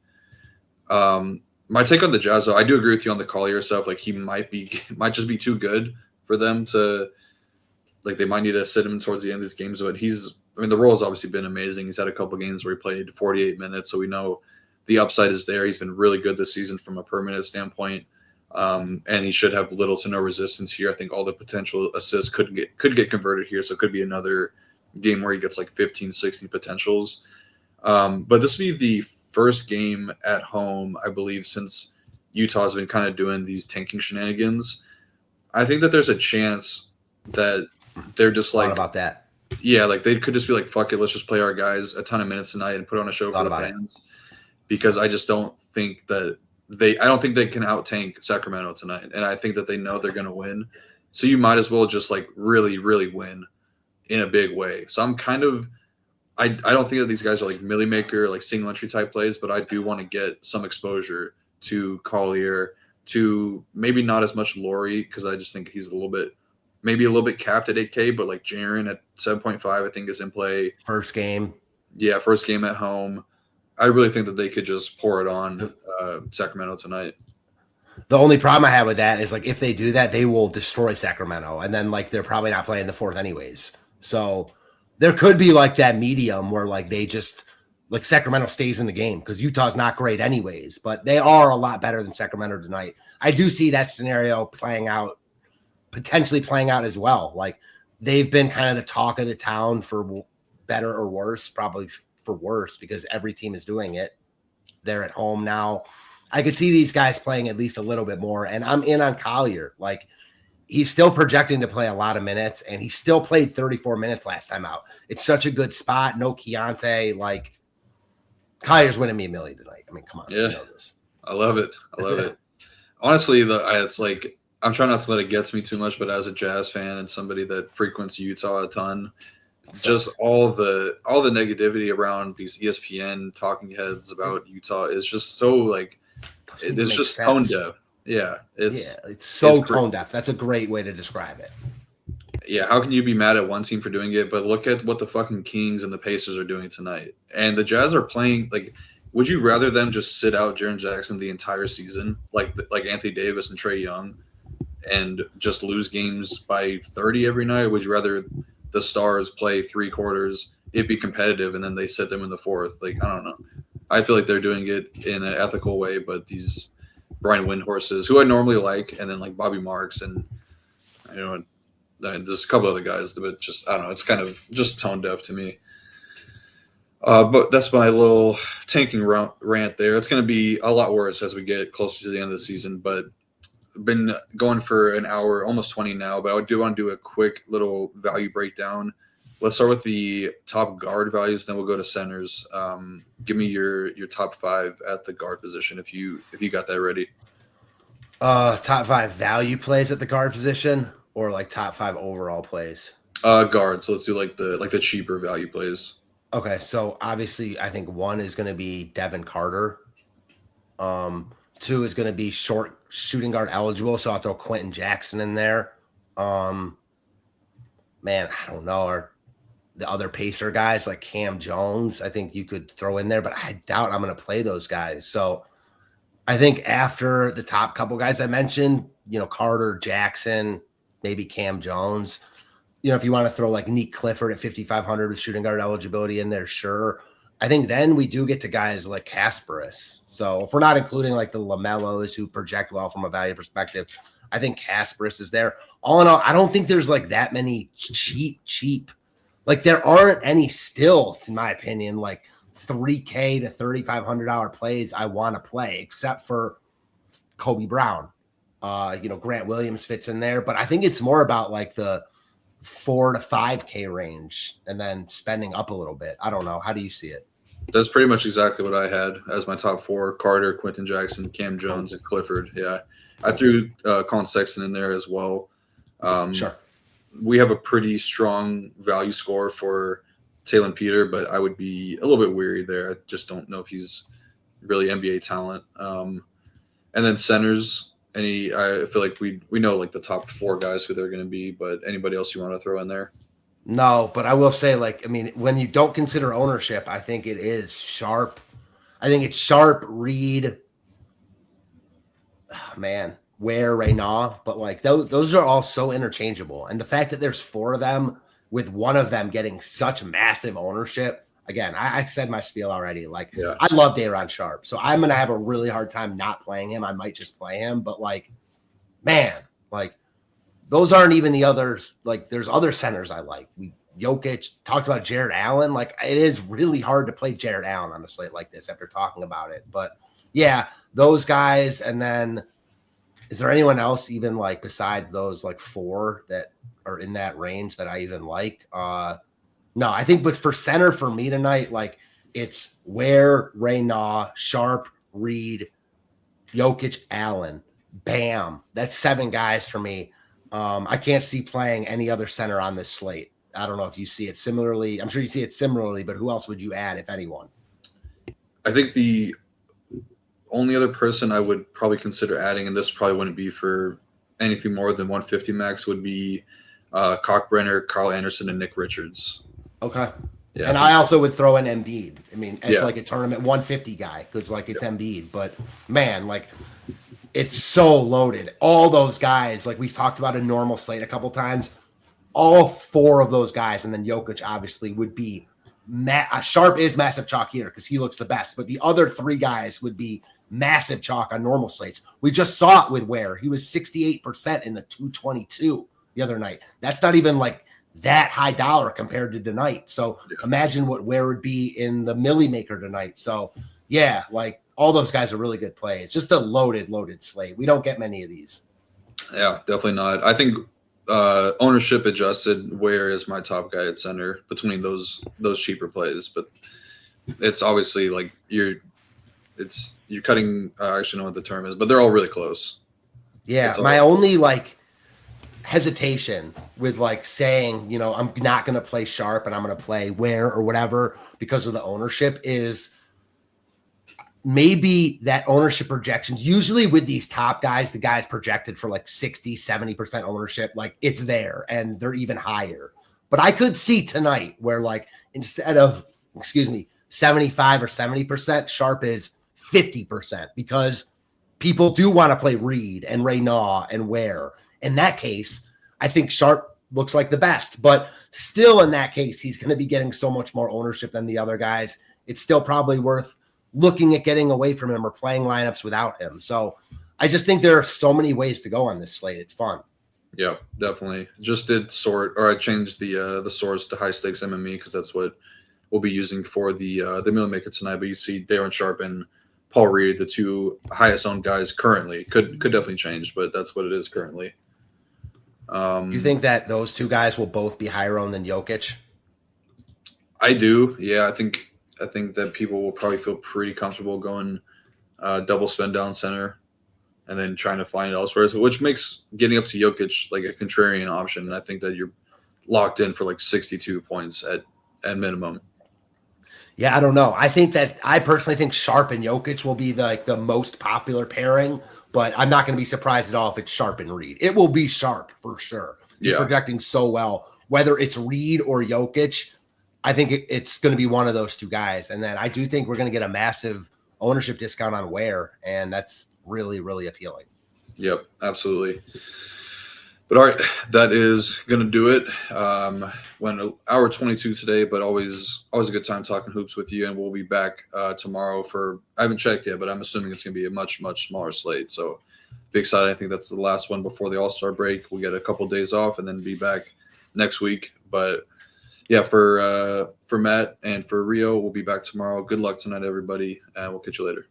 My take on the Jazz, though, I do agree with you on the Collier stuff. Like, he might just be too good for them to, like, they might need to sit him towards the end of these games. But the role has obviously been amazing. He's had a couple games where he played 48 minutes, so we know the upside is there. He's been really good this season from a per minute standpoint. And he should have little to no resistance here. I think all the potential assists could get converted here, so it could be another game where he gets like 15, 16 potentials. But this will be the first game at home, I believe, since Utah's been kind of doing these tanking shenanigans. I think that there's a chance that they're just like about that. Yeah, like they could just be like, fuck it, let's just play our guys a ton of minutes tonight and put on a show for the fans. Because I just don't think that I don't think they can out tank Sacramento tonight. And I think that they know they're going to win. So you might as well just like really, really win in a big way. So I'm kind of, I don't think that these guys are like Millie Maker, like single entry type plays, but I do want to get some exposure to Collier, to maybe not as much Laurie, because I just think he's maybe a little bit capped at 8K, but like Jaren at 7.5, I think is in play. First game. Yeah, first game at home. I really think that they could just pour it on Sacramento tonight. The only problem I have with that is like if they do that, they will destroy Sacramento, and then like they're probably not playing the fourth anyways. So there could be like that medium where like they just like Sacramento stays in the game because Utah's not great anyways, but they are a lot better than Sacramento tonight. I do see that scenario potentially playing out as well. Like they've been kind of the talk of the town for better or worse, probably for worse because every team is doing it. They're at home now. I could see these guys playing at least a little bit more, and I'm in on Collier. Like he's still projecting to play a lot of minutes, and he still played 34 minutes last time out. It's such a good spot. No Keontae. Like Collier's winning me $1 million tonight. I mean, come on. Yeah, you know this. I love it. Honestly, it's like I'm trying not to let it get to me too much, but as a Jazz fan and somebody that frequents Utah a ton, just all the negativity around these ESPN talking heads about Utah is just so like it's just tone deaf. Yeah, it's so tone deaf. That's a great way to describe it. Yeah, how can you be mad at one team for doing it? But look at what the fucking Kings and the Pacers are doing tonight. And the Jazz are playing like. Would you rather them just sit out Jaren Jackson the entire season, like Anthony Davis and Trae Young, and just lose games by 30 every night? Or would you rather the Stars play 3 quarters, it be competitive, and then they sit them in the fourth? Like, I don't know. I feel like they're doing it in an ethical way, but these Brian Windhorses, who I normally like, and then like Bobby Marks, and there's a couple other guys, but just I don't know. It's kind of just tone deaf to me. But that's my little tanking rant there. It's going to be a lot worse as we get closer to the end of the season, but I've been going for an hour, almost 20 now, but I do want to do a quick little value breakdown. Let's start with the top guard values, then we'll go to centers. Give me your top 5 at the guard position if you got that ready. Top 5 value plays at the guard position or like top 5 overall plays? Guard. So let's do like the cheaper value plays. Okay, so obviously I think 1 is going to be Devin Carter. 2 is going to be short shooting guard eligible, so I'll throw Quentin Jackson in there. Man, I don't know. Or the other Pacer guys like Cam Jones, I think you could throw in there, but I doubt I'm going to play those guys. So I think after the top couple guys I mentioned, Carter, Jackson, maybe Cam Jones. If you want to throw like Nick Clifford at 5,500 with shooting guard eligibility in there, sure. I think then we do get to guys like Kasparis. So if we're not including like the LaMelos who project well from a value perspective, I think Kasparis is there. All in all, I don't think there's like that many cheap. Like there aren't any still, in my opinion, like $3K to $3,500 plays I want to play, except for Kobe Brown. Grant Williams fits in there, but I think it's more about like the 4 to 5K range and then spending up a little bit. I don't know. How do you see it? That's pretty much exactly what I had as my top 4: Carter, Quentin Jackson, Cam Jones, and Clifford. Yeah. I threw Colin Sexton in there as well. Sure. We have a pretty strong value score for Taylor Peter, but I would be a little bit weary there. I just don't know if he's really NBA talent. And then centers, I feel like we know like the top 4 guys who they're going to be, but anybody else you want to throw in there? No, but I will say, when you don't consider ownership, I think it is Sharp. I think it's Sharp, Reed, Ware right now, but like those are all so interchangeable. And the fact that there's 4 of them with one of them getting such massive ownership. Again, I said my spiel already. I love Day'Ron Sharp, so I'm going to have a really hard time not playing him. I might just play him, but those aren't even the others. Like there's other centers I like. We Jokic, talked about Jared Allen. Like, it is really hard to play Jared Allen on a slate like this after talking about it. But yeah, those guys. And then is there anyone else even like besides those like 4 that are in that range that I even like? No, I think, but for center for me tonight, like it's Ware, Reynaud, Sharp, Reed, Jokic, Allen, Bam. That's 7 guys for me. I can't see playing any other center on this slate. I don't know if you see it similarly. I'm sure you see it similarly, but who else would you add, if anyone? I think the only other person I would probably consider adding, and this probably wouldn't be for anything more than 150 max, would be Cockbrenner, Carl Anderson, and Nick Richards. Okay. Yeah. And I also would throw in Embiid. I mean, it's like a tournament 150 guy because like it's Embiid. But man, like it's so loaded. All those guys, like we've talked about a normal slate a couple times, all 4 of those guys, and then Jokic obviously would be Sharp is massive chalk here because he looks the best. But the other 3 guys would be massive chalk on normal slates. We just saw it with Ware. He was 68% in the 222 the other night. That's not even like that high dollar compared to tonight. So imagine what Ware would be in the Millie Maker tonight. So yeah, like all those guys are really good plays. Just a loaded slate. We don't get many of these. Yeah, definitely not. I think ownership adjusted, Ware is my top guy at center between those cheaper plays. But it's obviously like you're cutting. I actually know what the term is, but they're all really close. Yeah, my only like hesitation with like saying, you know, I'm not going to play Sharp and I'm going to play Ware or whatever because of the ownership is maybe that ownership projections. Usually with these top guys, the guys projected for like 60, 70% ownership, like it's there and they're even higher. But I could see tonight where like instead of, 75 or 70%, Sharp is 50% because people do want to play Reed and Reynaud and Ware. In that case, I think Sharp looks like the best, but still in that case, he's going to be getting so much more ownership than the other guys. It's still probably worth looking at getting away from him or playing lineups without him. So I just think there are so many ways to go on this slate. It's fun. Yeah, definitely. Just did sort, or I changed the source to high stakes MME because that's what we'll be using for the Millie Maker tonight. But you see Darren Sharp and Paul Reed, the 2 highest owned guys currently. Could definitely change, but that's what it is currently. You think that those 2 guys will both be higher owned than Jokic? I do. Yeah, I think that people will probably feel pretty comfortable going double spend down center and then trying to find elsewhere, which makes getting up to Jokic like a contrarian option. And I think that you're locked in for like 62 points at minimum. Yeah, I don't know. I personally think Sharp and Jokic will be the most popular pairing, but I'm not going to be surprised at all if it's Sharp and Reed. It will be Sharp for sure. He's projecting so well. Whether it's Reed or Jokic, I think it's going to be one of those 2 guys. And then I do think we're going to get a massive ownership discount on Ware, and that's really, really appealing. Yep, absolutely. But all right, that is going to do it. Went hour 22 today, but always a good time talking hoops with you. And we'll be back tomorrow I haven't checked yet, but I'm assuming it's going to be a much, much smaller slate. So be excited. I think that's the last one before the All-Star break. We'll get a couple days off and then be back next week. But yeah, for Matt and for Rio, we'll be back tomorrow. Good luck tonight, everybody, and we'll catch you later.